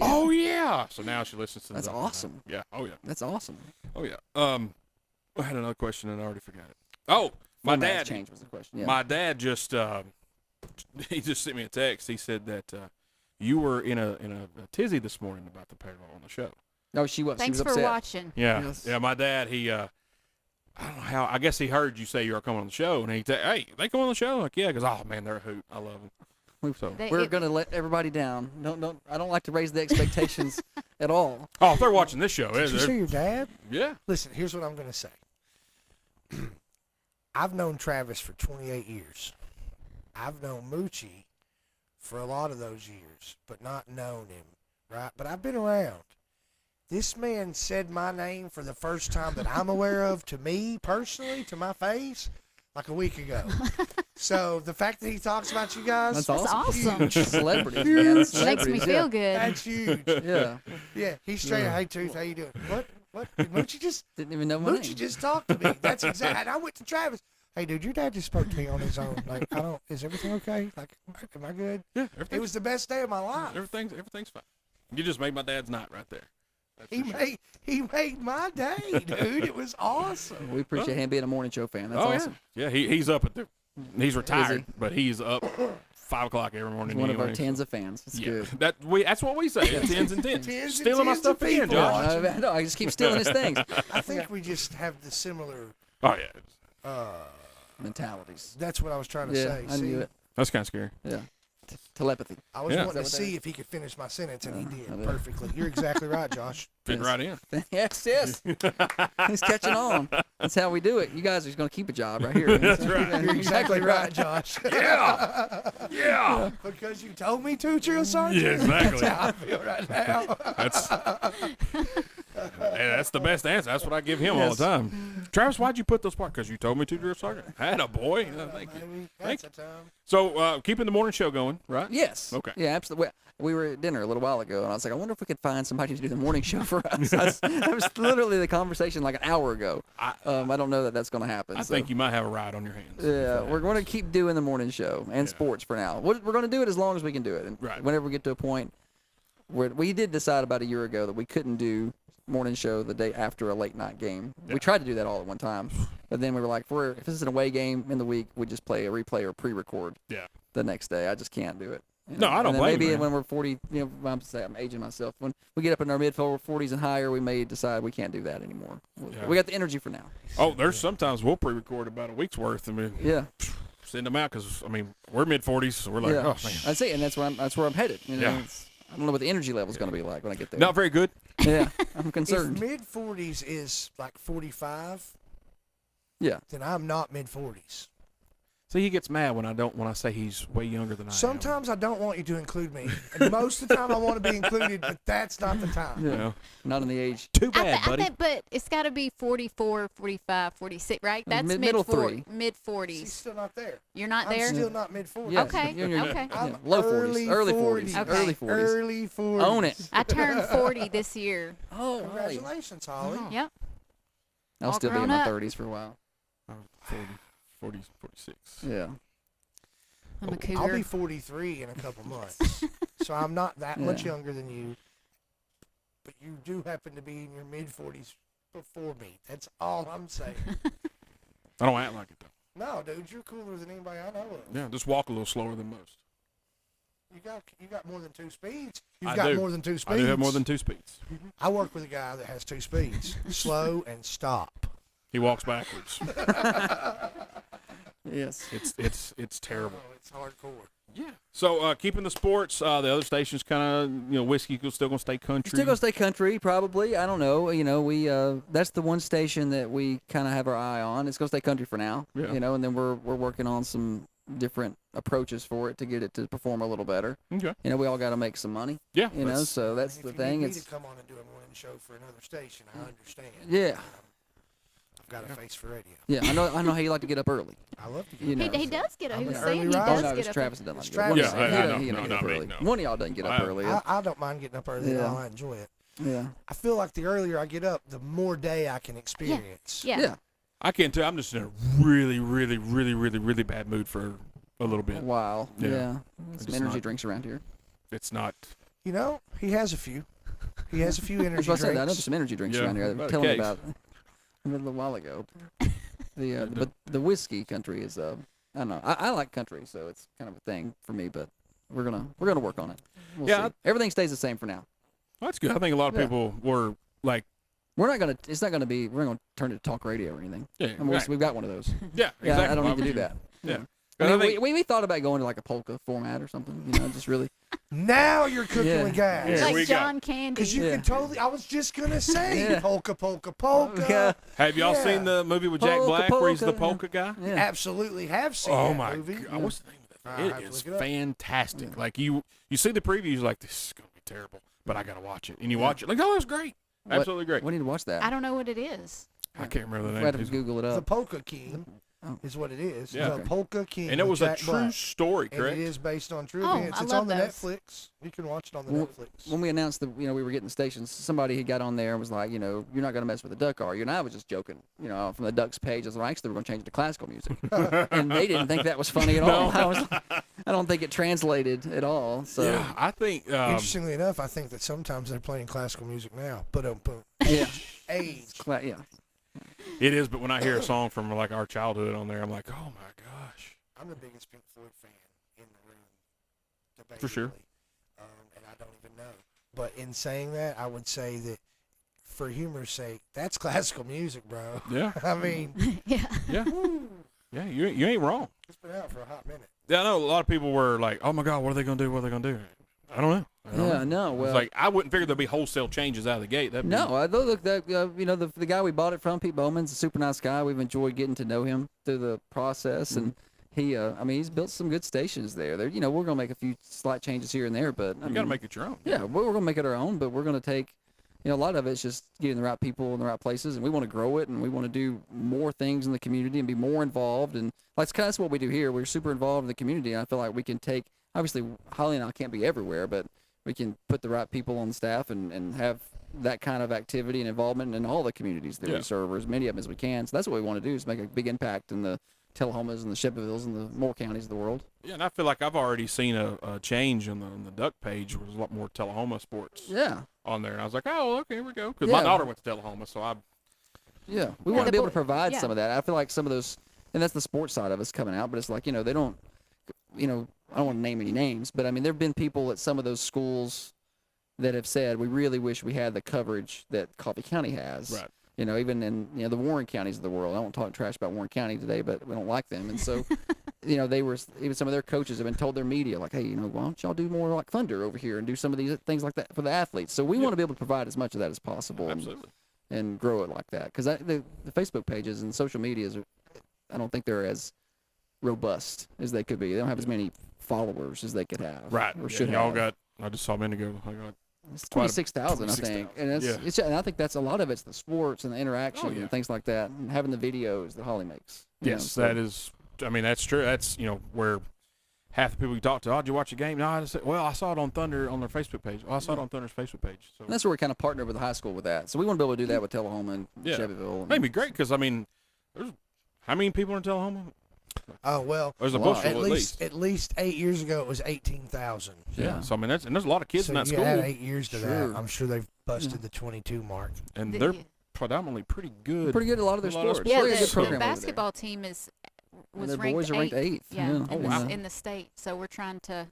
Oh yeah. So now she listens to the That's duck. awesome. Yeah. Oh yeah. That's awesome. Oh yeah. I had another question and I already forgot it. Oh, my Format's dad. change was the question. Yeah. My dad just he just sent me a text. He said that you were in a tizzy this morning about the payroll on the show. No, she was. Thanks she was for upset. watching. Yeah. Yes. Yeah. My dad, he I don't know how. I guess he heard you say you were coming on the show, and he said, "Hey, they come on the show?" I'm like, yeah, because oh man, they're a hoot. I love them. So We're gonna let everybody down. Don't. I don't like to raise the expectations at all. oh, if they're watching this show, Did you they're- see your dad? yeah. Listen, here's what I'm going to say. I've known Travis for 28 years. I've known Moochie for a lot of those years, but not known him, right? But I've been around. This man said my name for the first time that I'm aware of to me personally, to my face, like a week ago. So the fact that he talks about you guys, That's That's awesome. awesome. Celebrities, Huge. man. Makes me Celebrities, feel good. that's huge. Yeah. Yeah, he's straight. Yeah. Hey, Tooth, how you doing? What? Did Moochie just Didn't even know my Moochie name. just talked to me? That's exactly. And I went to Travis. Hey, dude, your dad just spoke to me on his own. Like, is everything okay? Like, am I good? Yeah, It everything's, was the best day of my life. everything's fine. You just made my dad's night right there. That's He for sure. made my day, dude. It was awesome. We appreciate him being a morning show fan. That's oh awesome. yeah, he's up at the. He's retired, but he's up 5 o'clock every morning. He's one of our anyway, so- tens of fans. That's Yeah, good. that's what we say. Tens and tens. Tens and Stealing my tens stuff of again, people. Josh. I know. I just keep stealing his things. I think we just have the similar. Oh yeah, Mentalities. That's what I was trying to Yeah, say. I knew it. that's kind of scary. Yeah. Telepathy. I was Yeah. wanting to Is that what see that if he could finish my sentence, and he I did bet. perfectly. You're exactly right, Josh. Fit Yes. right in. Yes, yes. He's catching on. That's how we do it. You guys are just going to keep a job right here. That's right. You're exactly right, Josh. Yeah. Because you told me to, Drill Sergeant. Yeah, exactly. That's how I feel right now. That's the best answer. That's what I give him all Yes. the time. Travis, why'd you put those parts? Because you told me to, Drill Sergeant. Had a boy. Thank you. Maybe Thank that's a time. So keeping the morning show going, right? Yes. Okay. Yeah, absolutely. We were at dinner a little while ago, and I was like, I wonder if we could find somebody to do the morning show for us. That was literally the conversation like an hour ago. I don't know that that's going to happen. I so. think you might have a ride on your hands. Yeah, we're going to keep doing the morning show and sports for now. We're going to do it as long as we can do it. And Right. whenever we get to a point where we did decide about a year ago that we couldn't do morning show the day after a late night game. Yeah. We tried to do that all at one time, but then we were like, if this is an away game in the week, we just play a replay or pre-record Yeah. the next day. I just can't do it. You No, I don't and then blame you, maybe man. when we're 40, I'm aging myself. When we get up in our mid 40s and higher, we may decide we can't do that anymore. Yeah. We got the energy for now. Oh, there's sometimes we'll pre-record about a week's worth. I mean, Yeah. send them out because we're mid-40s, so we're like, yeah. oh man, I see, and that's where I'm headed. You know, Yeah. I don't know what the energy level is going to be like when I get there. not very good. Yeah, I'm If concerned. mid 40s is like 45, Yeah. then I'm not mid 40s. See, he gets mad when I say he's way younger than I am. Sometimes I don't want you to include me. And most of the time I want to be included, but that's not the time. Yeah. You know? Not in the age. Too bad, I buddy. think, but it's got to be 44, 45, 46, right? That's Middle three. mid She's 40s. still not there. You're not I'm there? still not mid 40s. Yeah, Okay, you're in your- okay. yeah, I'm low 40s, early 40s, Okay. early 40s. Early 40s. Own it. I turned 40 this year. Oh, Congratulations, Holly. Oh. Yep. I'll All still be in grown my up. 30s for a while. 40, 46. Yeah. I'm a I'll cougar. be 43 in a couple months. So I'm not that much Yeah. younger than you. But you do happen to be in your mid 40s before me. That's all I'm saying. I don't act like it though. No, dude, you're cooler than anybody I know of. Yeah, just walk a little slower than most. You got more than 2 speeds. You've I got do. more than 2 speeds. I do have more than 2 speeds. I work with a guy that has 2 speeds. Slow and stop. He walks backwards. Yes. It's terrible. Oh, it's hardcore. Yeah. So keeping the sports, the other stations kind of, whiskey still gonna stay country. Still gonna stay country, probably. I don't know. We that's the one station that we kind of have our eye on. It's gonna stay country for now. Yeah. And then we're working on some different approaches for it to get it to perform a little better. Okay. We all got to make some money. Yeah. So that's If the you thing. need me It's to come on and do a morning show for another station, I understand. Yeah. I've got a face for radio. yeah. I know how you like to get up early. I love to get You know, He does get up. I'm He an was early saying he riser. Oh does no, get it's up. Travis that doesn't like It's to get up. Travis. One of Yeah, us- I know. he No, doesn't not get up me, early. no. One of y'all doesn't get up early. I don't mind getting up early at all. Yeah. I enjoy it. Yeah. I feel like the earlier I get up, the more day I can experience. Yeah. Yeah. I can't tell. I'm just in a really, really, really, really, really bad mood for a little bit. Wow. Yeah. Yeah. Some just energy not- drinks around here. It's not. You know, he has a few. He has a few That's energy what I said. I know drinks. there's some energy drinks Yeah, around here. about a Tell me case. about it a little while ago. But the whiskey country is I don't know. I like country, so it's kind of a thing for me. But we're gonna work on it. We'll Yeah, see. Everything stays the same for now. Well, that's good. I think a lot of Yeah. people were like, We're not gonna. It's not gonna be. We're not gonna turn it to talk radio or anything. yeah, I mean, right. we've got one of those. Yeah, Yeah, exactly. I don't Why need to would do you? that. Yeah. I And I mean, think- we thought about going to like a polka format or something. Just really. Now you're cooking Yeah. with gas. Here Like we go. John Candy. Because you Yeah. can totally. I was just gonna say Yeah. polka, polka, polka. Yeah. Have y'all seen Yeah. the movie with Jack Polka, Black where he's the polka, polka guy? Yeah. Absolutely have seen Oh that my movie. god! What's the name of that? I have It to is look it up. fantastic. Like you see the previews, like this is gonna be terrible, but I gotta watch it, and you watch it, like, oh, it's great, absolutely great. We need to watch that. I don't know what it is. I can't remember the We name. had to He's- Google it The up. Polka King Oh. is what it is. Yeah. The Okay. Polka King. and it with was a Jack true Black. story, And correct? it is based on true Oh, events. I It's love on the those. Netflix. You can watch it on the Well, Netflix. When we announced that, we were getting the stations, somebody had got on there and was like, you're not going to mess with the duck, are you? And I was just joking, from the Ducks page. I was like, actually, we're going to change it to classical music. And they didn't think that was funny at all. I don't think it translated at all. So, Yeah, I think Interestingly enough, I think that sometimes they're playing classical music now. Boom. yeah. Age. Yeah. it is. But when I hear a song from like our childhood on there, I'm like, oh my gosh. I'm the biggest Pink Floyd fan in the room. For sure. Debatably. And I don't even know. But in saying that, I would say that for humor's sake, that's classical music, bro. Yeah, I mean, Yeah. yeah, yeah. You ain't wrong. it's been out for a hot minute. Yeah, I know a lot of people were like, oh my god, what are they gonna do? What are they gonna do? I don't know. Yeah, no. It's Well, like I wouldn't figure there'd be wholesale changes out of the gate. That'd be- no, I look that the guy we bought it from, Pete Bowman's a super nice guy. We've enjoyed getting to know him through the process, and he's built some good stations there. There, we're gonna make a few slight changes here and there, but you got to make it your own. yeah, we're gonna make it our own. But we're gonna take, a lot of it's just getting the right people in the right places, and we want to grow it, and we want to do more things in the community and be more involved. And that's what we do here. We're super involved in the community, and I feel like we can take. Obviously, Holly and I can't be everywhere, but we can put the right people on the staff and have that kind of activity and involvement in all the communities that Yeah. we serve, or as many of them as we can. So that's what we want to do, is make a big impact in the Tullahomas and the Shelbyvilles and the Moore counties of the world. Yeah, and I feel like I've already seen a change on the Duck page. Where there's a lot more Tullahoma sports Yeah, on there, and I was like, oh, okay, here we go. Because Yeah. my daughter went to Tullahoma, so I yeah. We Yeah. want to The be able bo- to provide yeah. some of that. I feel like some of those, and that's the sports side of us coming out, but it's like, they don't, I don't want to name any names, but I mean, there have been people at some of those schools that have said, we really wish we had the coverage that Coffee County has. Right. Even in the Warren counties of the world. I won't talk trash about Warren County today, but we don't like them. And so, they were, even some of their coaches have been told their media, like, hey, why don't y'all do more like Thunder over here and do some of these things like that for the athletes. So we want to be able to provide as much of that as possible absolutely. and grow it like that. Because the Facebook pages and social medias, I don't think they're as robust as they could be. They don't have as many followers as they could have. Right. Or Yeah, should y'all have. got. I just saw a minute ago. I got. It's quite a- 26,000, I think, 26,000. and Yeah. and I think that's a lot of it's the sports and the interaction yeah. and things like that, and having the videos that Holly makes. Yes, so- that is. I mean, that's true. That's where half the people you talk to, oh, did you watch the game? No, I just said, well, I saw it on Thunder on their Facebook page. Well, I saw it on Thunder's Facebook page. So And that's where we kind of partner with the high school with that. So we want to be able to do that with Tullahoma and Yeah. Shelbyville. And, that'd be great because I mean, there's how many people in Tullahoma? Oh, well, There's a Wow. bushel at at least. least 8 years ago, it was 18,000. Yeah. So I mean, there's a lot of kids So in that you school, add 8 years to Sure. that, I'm sure they've busted the 22 mark. and The- they're predominantly pretty good. pretty good at a lot of their A lot of sports. Yeah, Really sports. good the program over there. basketball team was And their ranked boys are ranked 8th. Yeah, Yeah. in, Oh, the, wow. in the state. So we're trying to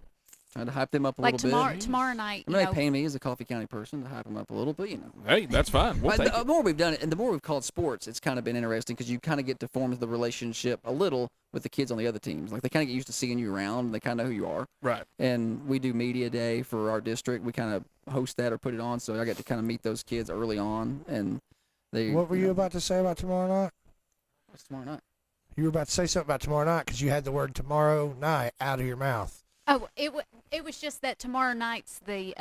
Trying to hype them up a like little tomorrow. bit. Tomorrow night, I mean, they pay me as a Coffee County person to hype them up a little, but Hey, that's fine. We'll take the it. more we've done it, and the more we've called sports, it's kind of been interesting because you kind of get to form the relationship a little with the kids on the other teams. Like they kind of get used to seeing you around, and they kind of know who you are. Right. And we do media day for our district. We kind of host that or put it on, so I get to kind of meet those kids early on. And they. What were you about to say about tomorrow night? What's tomorrow night? You were about to say something about tomorrow night because you had the word tomorrow night out of your mouth. Oh, it was just that tomorrow night's the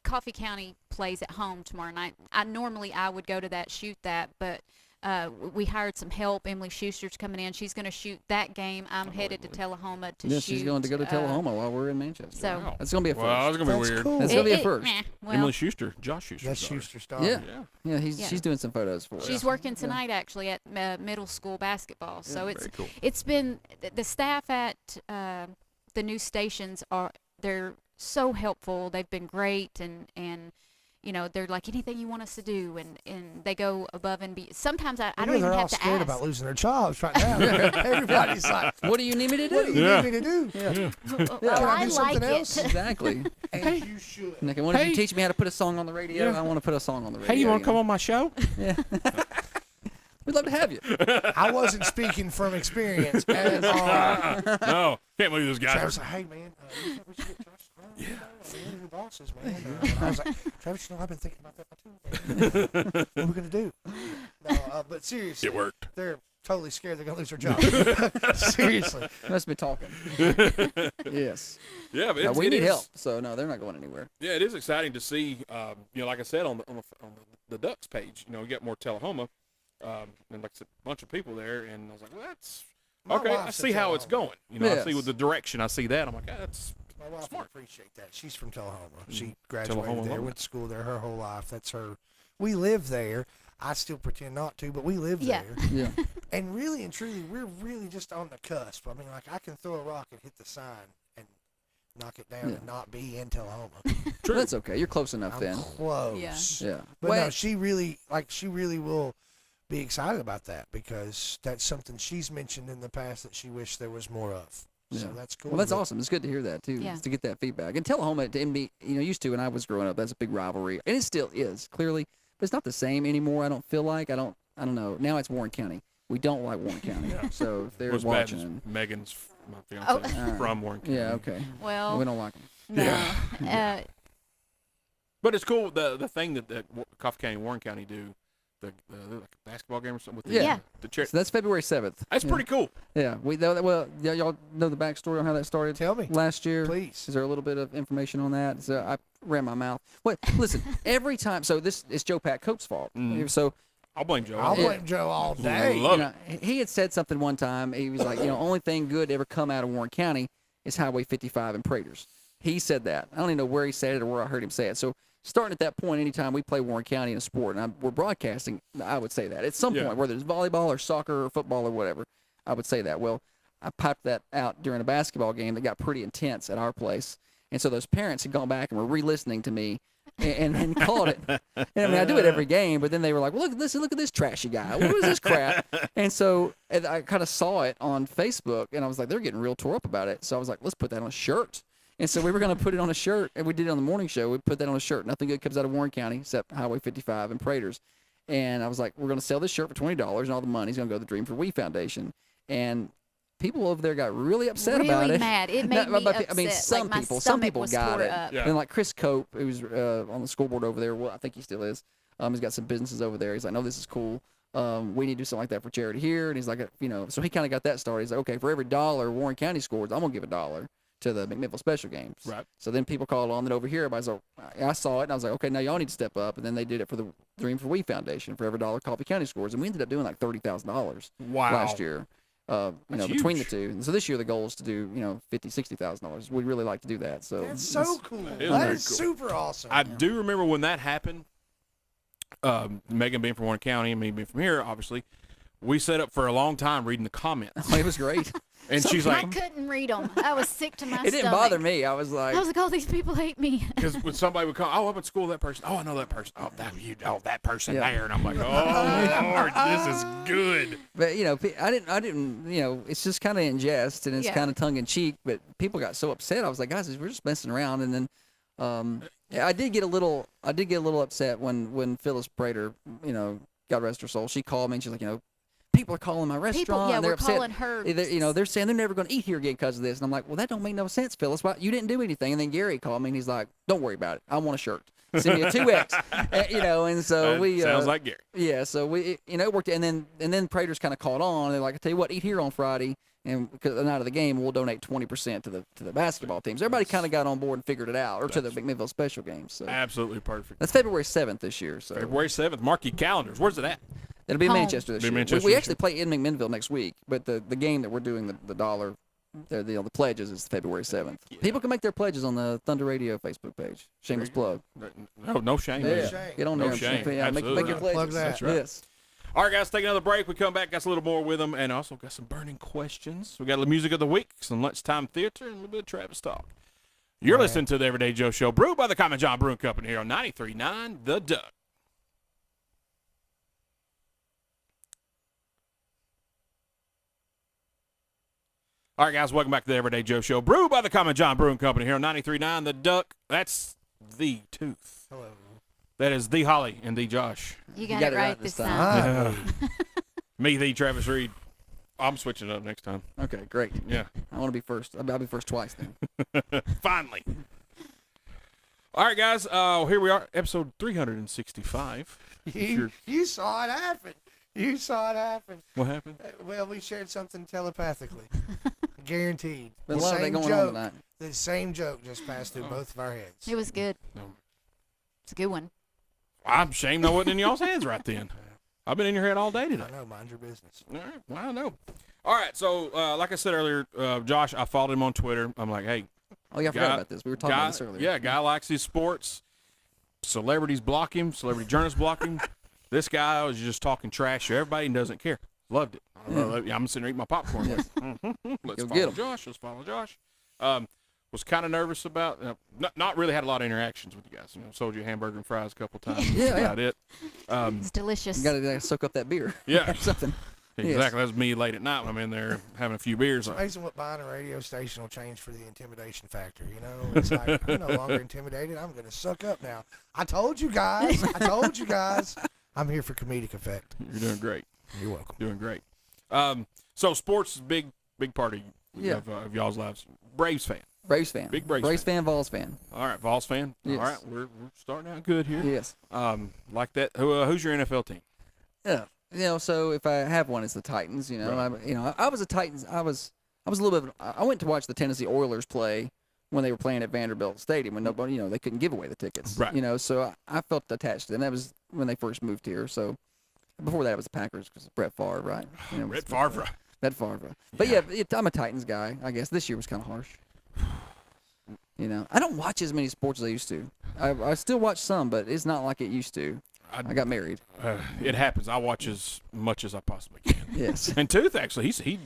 Coffee County plays at home tomorrow night. I would go to that, shoot that, but we hired some help. Emily Schuster's coming in. She's going to shoot that game. I'm headed to Tullahoma to Yeah, shoot. she's going to go to Tullahoma while we're in Manchester. So Wow. That's going to be a first. Well, that's gonna be That's weird. cool. That's gonna be a first. Well, Emily Schuster, Josh Schuster. That's Schuster's daughter. Yeah. Yeah. Yeah, she's doing some photos for us. she's working tonight actually at middle school basketball. So Very cool. it's been the staff at the new stations they're so helpful. They've been great and they're like anything you want us to do and they go above and beyond. Sometimes I don't even They're all have to scared ask. about losing their jobs right now. Everybody's like, What do you need me to what do do? you Yeah. need me to do? Yeah. Well, Can I I do like something it. else? Exactly. And you should. Like, why don't Hey. you teach me how to put a song on the radio? Yeah. I want to put a song on the radio. Hey, you want to come on my show? Yeah. We'd love to have you. I wasn't speaking from experience at all. No, can't believe this guy. Travis was like, hey, man, you think we should get Josh? Yeah. One of your bosses, man. And I was like, Travis, I've been thinking about that too. What are we going to do? No, but seriously. It worked. They're totally scared they're gonna lose their job. Seriously. Must be talking. Yes. Yeah, but No, we it need is- help. So no, they're not going anywhere. Yeah, it is exciting to see. Like I said on the Ducks page, you get more Tullahoma, and like I said, a bunch of people there, and I was like, well, that's My okay. I wife's see in how it's Tullahoma. going. I see Yes. with the direction. I see that. I'm like, that's My wife Smart. would appreciate that. She's from Tullahoma. She graduated Tullahoma there, alumni. went to school there her whole life. That's her. We live there. I still pretend not to, but we live Yeah. there. Yeah. And really and truly, we're really just on the cusp. I mean, like, I can throw a rock and hit the sign and knock it down Yeah. and not be in Tullahoma. Well, that's okay. You're close enough I'm then. close. Yeah. But Well, no, she really will be excited about that because that's something she's mentioned in the past that she wished there was more of. So Yeah. that's cool. Well, that's that- awesome. It's good to hear that too. Yeah. To get that feedback. And Tullahoma, to be, used to when I was growing up, that's a big rivalry, and it still is clearly, but it's not the same anymore. I don't feel like I don't know. Now it's Warren County. We don't like Warren County. So if they're what's bad is watching, Megan's my fiance Oh. from Warren County. yeah, okay. Well, We don't like them. no. Yeah. But it's cool the thing that Coffee County and Warren County do, the like a basketball game or something with the Yeah. the chair. So that's February 7th. That's Yeah. pretty cool. Yeah. Y'all know the backstory on how that started Tell me, last year. please. Is there a little bit of information on that? So I ran my mouth. What? Listen, every time. So this is Joe Pat Cope's fault. Mhm. So I'll blame Joe. I'll Yeah. blame Joe all day. Love you know, he had said something one time. He was like, only thing good to ever come out of Warren County is Highway 55 and Praters. He said that. I don't even know where he said it or where I heard him say it. So starting at that point, anytime we play Warren County in a sport, and we're broadcasting, I would say that. At some Yeah. point, whether it's volleyball or soccer or football or whatever, I would say that. Well, I piped that out during a basketball game that got pretty intense at our place. And so those parents had gone back and were re-listening to me and caught it. And I mean, I do it every game, but then they were like, well, look at this trashy guy. What is this crap? And so I kind of saw it on Facebook, and I was like, they're getting real tore up about it. So I was like, let's put that on a shirt. And so we were going to put it on a shirt, and we did it on the morning show. We put that on a shirt. Nothing good comes out of Warren County except Highway 55 and Praters. And I was like, we're going to sell this shirt for $20, and all the money's going to go to the Dream for We Foundation. And people over there got really upset really about it. mad. It No, made me but, upset. I mean, some like my people stomach got was tore it. up. Yeah. And like Chris Cope, who's on the school board over there, well, I think he still is. He's got some businesses over there. He's like, no, this is cool. We need to do something like that for charity here. And he's like, so he kind of got that started. He's like, okay, for every $1 Warren County scores, I'm going to give $1 to the McMinnville Special Games. Right. So then people called on. Then over here, everybody's like, I saw it, and I was like, okay, now y'all need to step up. And then they did it for the Dream for We Foundation for every $1 Coffee County scores. And we ended up doing like $30,000 Wow. last year. That's Between the huge. two. And so this year the goal is to do, $50,000-$60,000. We'd really like to do that. So That's so cool. It is That very is cool. super awesome. I do remember when that happened. Megan being from Warren County and me being from here, obviously, we set up for a long time reading the comments. it was great. And she's I like, couldn't read them. I was sick to my It didn't stomach. bother me. I was like, I was like, oh, these people hate me. because when somebody would come, oh, I went to school with that person. Oh, I know that person. Oh, that person Yeah. there. And I'm like, oh, Lord, this is good. but I didn't, it's just kind of in jest and it's Yeah. kind of tongue in cheek. But people got so upset. I was like, guys, we're just messing around. And then, I did get a little upset when Phyllis Prater, God rest her soul, she called me and she's like, people are calling my restaurant. People, yeah, and they're we're upset. calling her. They're saying they're never going to eat here again because of this. And I'm like, well, that don't make no sense, Phyllis. Why you didn't do anything? And then Gary called me and he's like, don't worry about it. I want a shirt. Send me a 2X. And so we sounds like Gary. yeah. So we it worked. And then Prater's kind of caught on. They're like, I tell you what, eat here on Friday. And because the night of the game, we'll donate 20% to the basketball teams. Everybody kind of got on board and figured it out, or to the McMinnville Special Games. So Absolutely perfect. that's February 7th this year. So February 7th. Mark your calendars. Where's it at? it'll be in Home. Manchester this Be year. Manchester We this actually play in McMinnville next week, but the game that we're doing the dollar, the pledges is February 7th. People can make their pledges on the Thunder Radio Facebook page. Shameless plug. No shame. Yeah. shame. Get on No there. shame. Yeah, make Absolutely. your pledges. Plug that. That's right. Yes. All right, guys, take another break. We come back, got a little more with them, and also got some burning questions. We got the music of the week, some lunchtime theater, and a little bit of Travis talk. You're All right. listening to the Everyday Joe Show, brewed by the Common John Brewing Company here on 93.9 The Duck. All right, guys, welcome back to the Everyday Joe Show, brewed by the Common John Brewing Company here on 93.9 The Duck. That's the Tooth. Hello. That is the Holly and the Josh. You got, got it right this time. Me, the Travis Reed. I'm switching it up next time. Okay, great. Yeah. I want to be first. I'll be first twice then. Finally. All right, guys. Here we are, episode 365. You saw it happen. You saw it happen. What happened? Well, we shared something telepathically. Guaranteed. Been a lot of that Same going on joke. tonight. The same joke just passed through both of our heads. It was good. No. It's a good one. I'm ashamed I wasn't in y'all's heads right then. I've been in your head all day today. I know. Mind your business. All right. Well, I know. All right. So, like I said earlier, Josh, I followed him on Twitter. I'm like, hey, Oh, yeah, I forgot about this. We were talking about this earlier. yeah, guy likes his sports. Celebrities block him. Celebrity journalists block him. This guy was just talking trash to everybody and doesn't care. Loved it. I don't know, I'm sitting there eating my popcorn. Yes. Let's Go follow get 'em. Josh. Let's follow Josh. Was kind of nervous about, not really had a lot of interactions with you guys. Sold you a hamburger and fries a couple times. Yeah, That's about it. It's delicious. You got to soak up that beer. Yeah. Or something. Exactly. That's me late at night when I'm in there having a few beers. It's amazing what buying a radio station will change for the intimidation factor. You know, it's like I'm no longer intimidated. I'm going to suck up now. I told you guys. I'm here for comedic effect. You're doing great. You're welcome. Doing great. So sports is a big part of y'all's lives. Braves fan. Braves fan. Big Braves fan, Vols fan. All right, Vols fan. Yes. All right, we're starting out good here. Yes. Like that. Who's your NFL team? Yeah. So if I have one, it's the Titans. Right. I was a Titans. I was a little bit. I went to watch the Tennessee Oilers play when they were playing at Vanderbilt Stadium when nobody, they couldn't give away the tickets. Right. So I felt attached to them. That was when they first moved here. So before that, it was the Packers because Brett Favre, right? Brett Favre. Brett Favre. But yeah, I'm a Titans guy. I guess this year was kind of harsh. I don't watch as many sports as I used to. I still watch some, but it's not like it used to. I got married. It happens. I watch as much as I possibly can. Yes. And Tooth, actually, he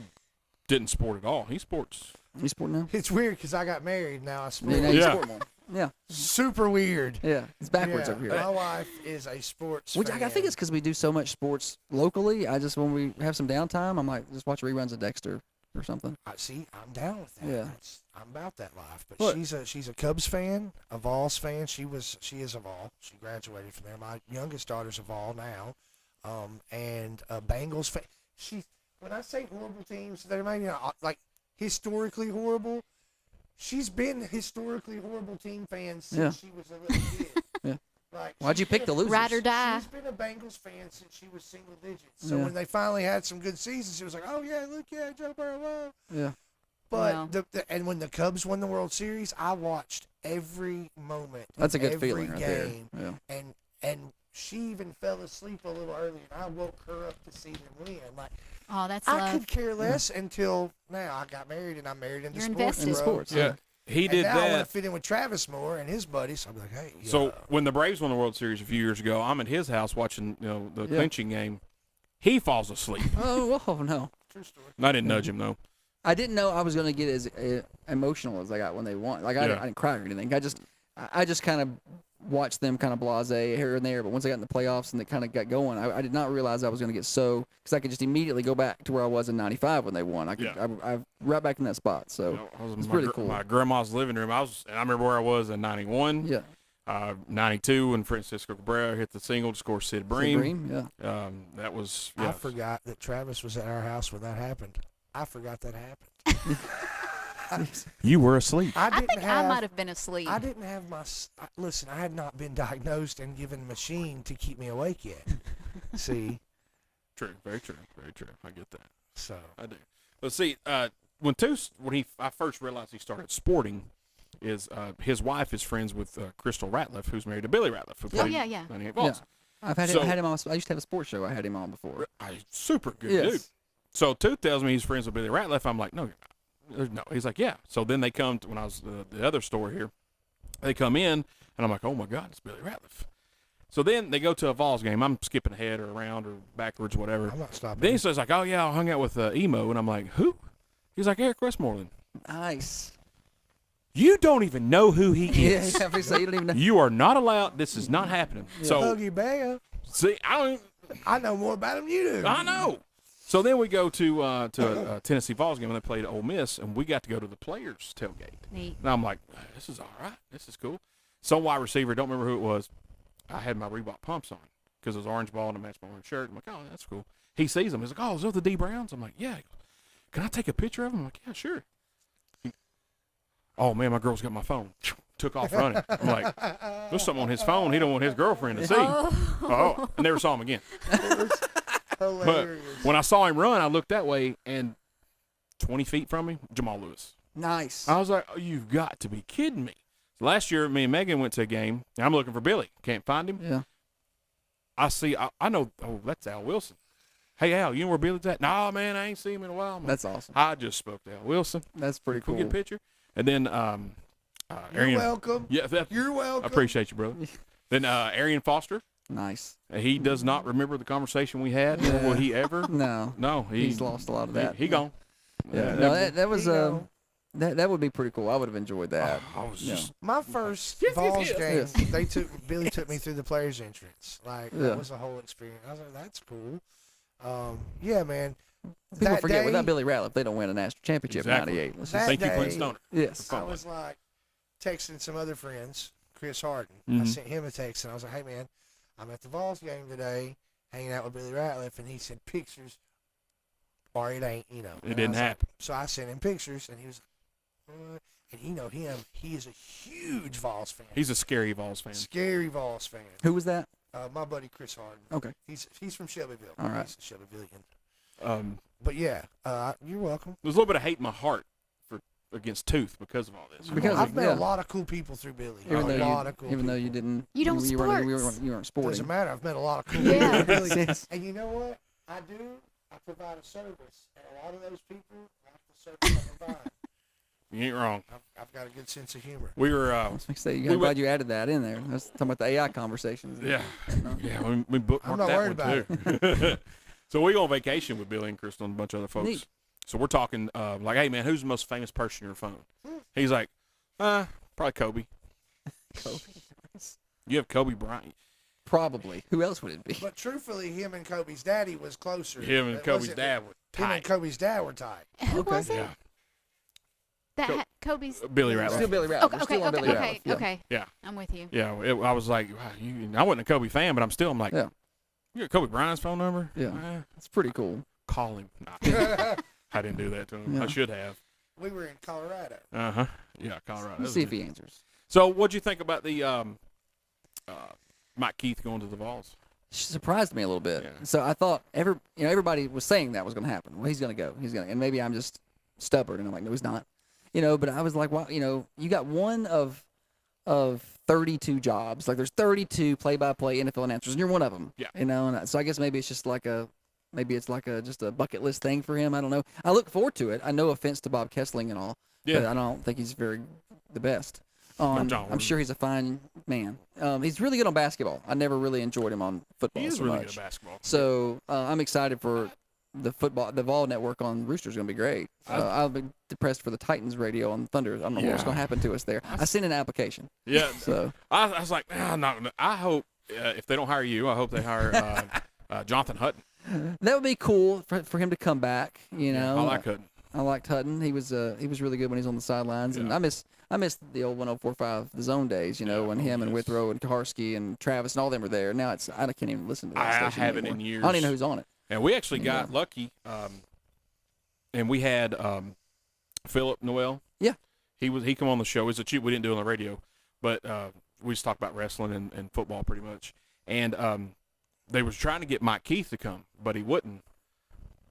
didn't sport at all. He sports. You sport now? It's weird because I got married. Now I sport. Now you Yeah. sport more. Yeah. Super weird. Yeah. It's backwards Yeah, over here. My wife is a sports Which fan. I think it's because we do so much sports locally. I just, when we have some downtime, I'm like, just watch reruns of Dexter or something. See, I'm down with that. Yeah. I'm about that life. But What? she's a Cubs fan, a Vols fan. She is a Vol. She graduated from there. My youngest daughter's a Vol now, and a Bengals fan. When I say horrible teams, they're maybe not like historically horrible. She's been a historically horrible team fan since she was a little kid. Yeah. Like, Why'd you pick the losers? Ride or die. She's been a Bengals fan since she was single digits. So Yeah. when they finally had some good seasons, she was like, "Oh yeah, look, yeah, Joe Burrow." Yeah. But Well. And when the Cubs won the World Series, I watched every moment. That's a of good every feeling right game. there. Yeah. And she even fell asleep a little early, and I woke her up to see them win. Like Oh, that's I love. could care less until now. I got married, and I'm married into You're sports. invested. In bro. sports. Yeah. He And did now I want that. to fit in with Travis more and his buddies. I'm like, hey. So when the Braves won the World Series a few years ago, I'm at his house watching the Yeah. clinching game. He falls asleep. Oh, whoa, no. True story. I didn't nudge him though. I didn't know I was going to get as emotional as I got when they won. Like, I Yeah. didn't cry or anything. I just kind of watched them kind of blasé here and there. But once I got in the playoffs and they kind of got going, I did not realize I was going to get so – because I could just immediately go back to where I was in '95 when they won. I'm right back in that spot. So, I was in it's my pretty cool. my grandma's living room. I remember where I was in '91. Yeah. 92 when Francisco Cabrera hit the single to score Sid Bream. Bream, yeah. That was I forgot that Travis was at our house when that happened. I forgot that happened. You were asleep. I think I might have been asleep. I didn't have listen, I had not been diagnosed and given a machine to keep me awake yet. See? True, very true, very true. I get that. So. I do. But see, I first realized he started sporting, is his wife is friends with Crystal Ratliff, who's married to Billy Ratliff, who played yeah. 98 Vols. I've had So- him on. I used to have a sports show. I had him on before. Super good Yes. dude. So Tooth tells me he's friends with Billy Ratliff. I'm like, no. He's like, yeah. So then they come to, when I was the other store here, they come in, and I'm like, oh my God, it's Billy Ratliff. So then they go to a Vols game. I'm skipping ahead or around or backwards, whatever. I'm not stopping. Then he says like, oh yeah, I hung out with Emo, and I'm like, who? He's like, Eric Westmoreland. Nice. You don't even know who he Yeah, is. yeah, so you don't even know. You are not allowed. This is not happening. So Huggy Bear. see, I know more about him than you do. I know. So then we go to a Tennessee Vols game when they played Ole Miss, and we got to go to the players' tailgate. Neat. And I'm like, this is all right. This is cool. Some wide receiver, don't remember who it was. I had my Reebok pumps on because it was orange ball and I matched my orange shirt. I'm like, oh, that's cool. He sees them. He's like, oh, is those the D Browns? I'm like, yeah. He goes, can I take a picture of them? I'm like, yeah, sure. Oh, man, my girl's got my phone. Took off running. I'm like, there's something on his phone he don't want his girlfriend to see. Oh, I never saw him again. Hilarious. When I saw him run, I looked that way, and 20 feet from me, Jamal Lewis. Nice. I was like, oh, you've got to be kidding me. So last year, me and Megan went to a game, and I'm looking for Billy. Can't find him. Yeah. I know, oh, that's Al Wilson. Hey, Al, you know where Billy's at? No, man, I ain't seen him in a while. That's awesome. I just spoke to Al Wilson. That's pretty Can cool. we get a picture? And then, You're Arian. welcome. Yeah, You're I welcome. appreciate you, brother. Then Arian Foster. Nice. He does not remember the conversation we had, nor will he ever. No. No, He's lost a lot of that. He gone. Yeah. No, that was You know. that would be pretty cool. I would have enjoyed that. I was Yeah. just My first Yes, Vols yes, game, Billy took me through the players' entrance. Like Yeah. that was a whole experience. I was like, that's cool. Yeah, man. People that forget day, without Billy Ratliff, they don't win a national championship Exactly. in '98. Let's That just, thank you, Clint day- Stoner. yes. I was like texting some other friends, Chris Harden. I Mhm. sent him a text and I was like, hey man, I'm at the Vols game today, hanging out with Billy Ratliff, and he said pictures, or it ain't, you know. It And I didn't was like- happen. So I sent him pictures, and he was like, and you know him, he is a huge Vols fan. He's a scary Vols fan. Scary Vols fan. Who was that? My buddy Chris Harden. Okay. He's from Shelbyville. All right. He's a Shelbyvillian. There's But yeah, you're welcome. a little bit of hate in my heart against Tooth because of all this. Because I've met yeah. a lot of cool people through Billy. Even a though lot of cool even though people. you didn't, You don't you weren't, sports. you weren't sporting. Doesn't matter. I've met a lot of cool Yeah. people through Billy. Yes. And you know what? I provide a service, and a lot of those people like the service I provide. You ain't wrong. I've got a good sense of humor. We were, I was gonna say, We I'm glad went- you added that in there. I was talking about the AI conversations. yeah, No. yeah, we bookmarked I'm not that worried one too. So we go on vacation with Billy and Crystal and a bunch of other folks. Neat. So we're talking like, hey man, who's the most famous person on your phone? He's like, probably Kobe. Kobe. You have Kobe Bryant. Probably. Who else would it be? But truthfully, him and Kobe's daddy was closer. Him and It Kobe's wasn't- dad were Him and tight. Kobe's dad were tight. Who Okay. was it? Yeah, That Co- Kobe's. Billy Ratliff. Still Billy Ratliff. Okay, We're okay, still on okay, Billy okay, Ratliff. Yeah. okay. Yeah. I'm with you. Yeah, I was like, wow, I wasn't a Kobe fan, but I'm like, Yeah. you got Kobe Bryant's phone number? Yeah. It's pretty cool. Call him. Nah, I didn't do that to him. Yeah. I should have. We were in Colorado. Uh-huh. Yeah, Colorado. Let's see if he answers. So what'd you think about the Mike Keith going to the Vols? She surprised me a little bit. Yeah. So I thought everybody was saying that was going to happen. Well, he's going to go. And maybe I'm just stubborn and I'm like, no, he's not. But I was like, wow, you got one of 32 jobs. Like there's 32 play-by-play NFL announcers, and you're one of them. Yeah. And so I guess maybe it's just like just a bucket list thing for him. I don't know. I look forward to it. I no offense to Bob Kessling and all, Yeah. but I don't think he's the best. John I'm sure he's a fine man. He's really good on basketball. I never really enjoyed him on football He is so really much. good at basketball. So I'm excited for the Vol network on Rooster's going to be great. I'll be depressed for the Titans radio on Thunder. I don't know what's Yeah. going to happen to us there. I sent an application. Yeah. So I was like, nah, I'm not gonna. I hope if they don't hire you, I hope they hire Jonathan Hutton. that would be cool for him to come back. I like Hutton. I liked Hutton. He was really good when he was on the sidelines, and Yeah. I miss the old 104.5 the zone days. When him and yes. Withrow and Kaharski and Travis and all them were there. Now I can't even listen to that I station haven't anymore. in years. I don't even know who's on it. And we actually Yeah. got lucky, and we had Philip Noel. Yeah. He come on the show. It's a cheap. We didn't do it on the radio, but we just talked about wrestling and football pretty much. And they was trying to get Mike Keith to come, but he wouldn't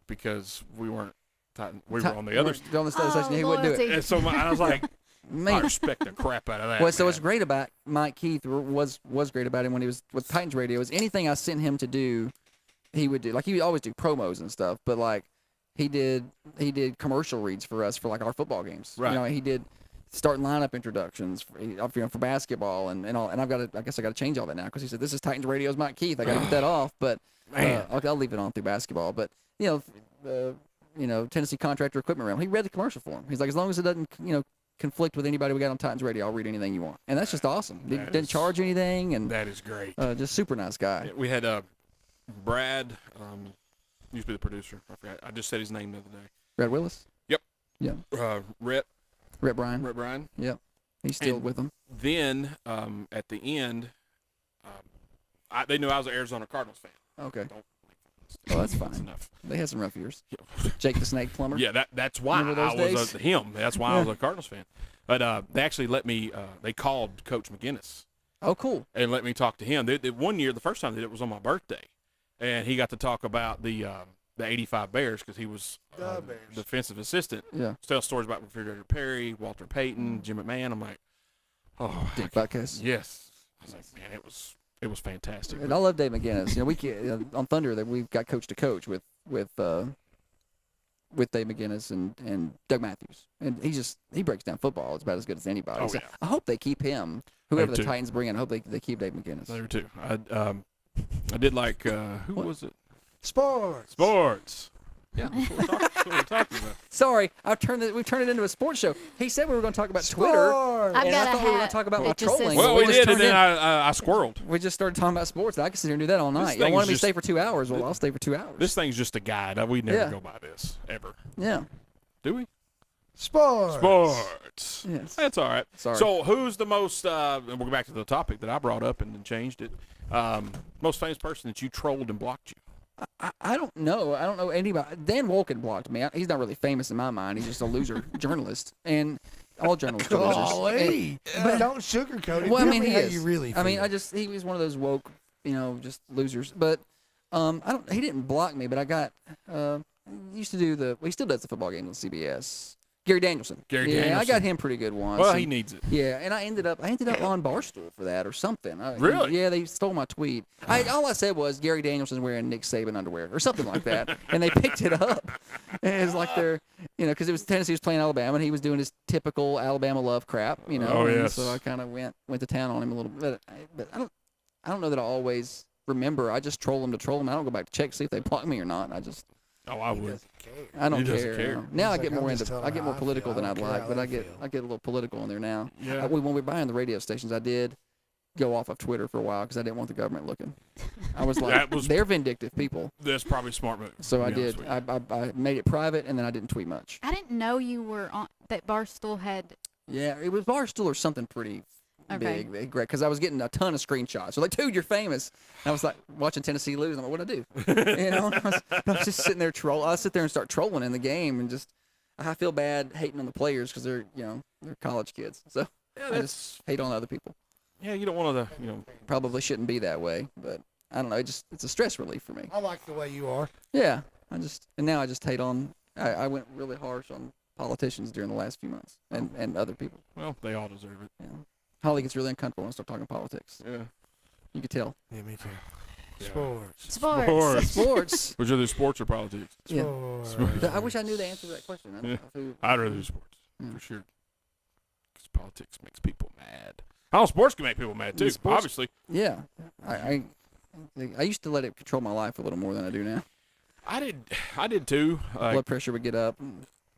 because we weren't. We were on the other. On the station. He wouldn't do it. loyalty. And so I was like, I Man. respect the crap out of that. Well, so what's man. great about Mike Keith was great about him when he was with Titans Radio is anything I sent him to do, he would do. Like he would always do promos and stuff, but like he did commercial reads for us for like our football games. Right. He did starting lineup introductions for basketball and all. And I guess I got to change all that now because he said this is Titans Radio's Mike Keith. I got to get that off, but Man. I'll leave it on through basketball. But Tennessee Contractor Equipment Realm. He read the commercial for him. He's like, as long as it doesn't conflict with anybody we got on Titans Radio, I'll read anything you want. And that's just awesome. That Didn't is- charge anything, and That is great. just super nice guy. We had Brad, used to be the producer. I forgot. I just said his name the other day. Brad Willis. Yep. Yeah. Rhett Rhett Bryan. Bryan. Yep. He's still And- with them. Then at the end, they knew I was an Arizona Cardinals fan. Okay. Don't- Oh, that's That's fine. enough. They had some rough years. Jake the Snake Plumber. Yeah, that's why Remember those I was days? him. That's why I was a Cardinals fan. But they actually let me. They called Coach McGinnis Oh, cool. and let me talk to him. They, one year, the first time they did it was on my birthday, and he got to talk about the '85 Bears because he was The Bears. defensive assistant. Yeah. Tell stories about Refrigerator Perry, Walter Payton, Jim McMahon. I'm like, oh, Dick Butkus. yes. I was like, man, it was fantastic. And I love Dave McGinnis. We on Thunder that we've got coach to coach with Dave McGinnis and Doug Matthews, and he breaks down football. It's about as good as anybody. Oh, So yeah. I hope they keep him. Whoever the too. Titans bring in, I hope they keep Dave McGinnis. There too. I did like who was it? Sports. Sports. Yeah, that's what we're talking about. Sorry, we've turned it into a sports show. He said we were going to talk about Twitter, Sports. I've and got I a thought we were going hat. to talk about my It just says trolling. Well, but we just did, and turned then in- I squirreled. we just started talking about sports, and I can sit here and do that all night. Y'all thing wanted is me to just- stay for 2 hours? Well, I'll stay for 2 hours. This thing's just a guide. We never Yeah. go by this ever, Yeah. do we? Sports. Sports. Yes. That's all right. Sorry. So, who's the most? And we'll go back to the topic that I brought up and then changed it. Most famous person that you trolled and blocked you. I don't know. I don't know anybody. Dan Wolken blocked me. He's not really famous in my mind. He's just a loser journalist, and all journalists are losers. Golly. but- Don't sugarcoat it. Well, I Tell mean, me he how is. you really feel. I mean, he was one of those woke, just losers. But he didn't block me. But I got he used to do he still does the football games on CBS. Gary Danielson. Gary Yeah, I Danielson. got him pretty good once. Well, and- he needs it. Yeah, and I ended up on Barstool for that or something. Really? Yeah, they stole my tweet. All I said was Gary Danielson's wearing Nick Saban underwear or something like that, and they picked it up. And it was like they're, because it was Tennessee was playing Alabama, and he was doing his typical Alabama love crap, Oh, and yes. so I kind of went to town on him a little bit. But I don't know that I always remember. I just troll them to troll them. I don't go back to check to see if they block me or not. Oh, I He would. doesn't care. I don't He doesn't care. care. Now I He's get like, more I'm just into telling I get how more I political feel. than I I'd don't care like, how but they I get feel. a little political in there now. Yeah. When we were buying the radio stations, I did go off of Twitter for a while because I didn't want the government looking. I was like, That was- they're vindictive people. That's probably a smart move. So to I be honest did. with you. I made it private, and then I didn't tweet much. I didn't know you were on that Barstool had. Yeah, it was Barstool or something pretty Okay. big, great, because I was getting a ton of screenshots. So like, dude, you're famous. And I was like watching Tennessee lose. I'm like, what'd I do? I was just sitting there I sit there and start trolling in the game, and just I feel bad hating on the players because they're they're college kids. So Yeah, I that's just hate on other people. yeah. You don't want to, Probably shouldn't be that way, but I don't know. It's a stress relief for me. I like the way you are. Yeah, now I just hate on. I went really harsh on politicians during the last few months and other people. Well, they all deserve it. Yeah. Holly gets really uncomfortable when I start talking politics. Yeah. You can tell. Yeah, me too. Yeah. Sports. Sports. Sports. Which are the sports or politics? Yeah. Sports. I wish I knew the answer to that question. I don't Yeah. know who- I'd rather do sports Yeah. for sure. Because politics makes people mad. Oh, sports can make people mad too. The sports- Obviously, Yeah, I used to let it control my life a little more than I do now. I did too. Blood pressure would get up.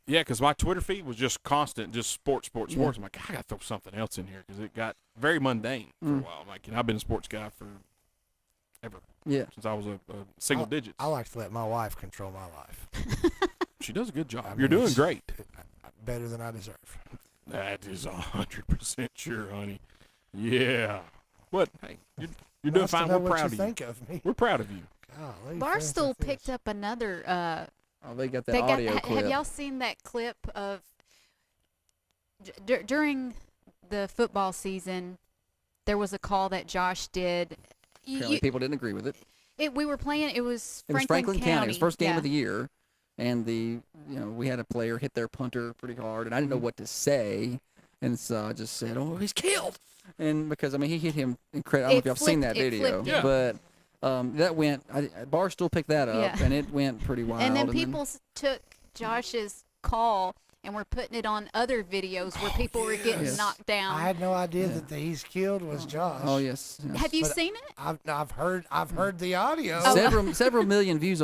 Yeah, because my Twitter feed was just constant, just sports. Yeah. I'm like, I got to throw something else in here because it got very mundane for a while. I'm like, I've been a sports guy for ever Yeah, since I was a single digits. I like to let my wife control my life. She does a good job. I mean, You're doing it's- great. Better than I deserve. That is 100% sure, honey. Yeah. But hey, you're doing Nice to fine. know We're what proud you of you. think of me. We're proud of you. Golly, Barstool fancy picked this. up another. oh, they got that They got. audio clip. Have y'all seen that clip of during the football season? There was a call that Josh did. Apparently, people didn't agree with it. We were playing. It was It was Franklin County. It was first game yeah. of the year, and we had a player hit their punter pretty hard, and I didn't know what to say, and so I just said, "Oh, he's killed," and because he hit him incredible. I don't know if y'all seen that It video, flipped it. but that went. Barstool picked that up, Yeah. and it went pretty wild. And then people took Josh's call and were putting it on other videos where people were getting Yes. knocked down. I had no idea Yeah. that the he's killed was Josh. Oh yes, yes. Have you But seen it? I've heard the audio. Oh. several million views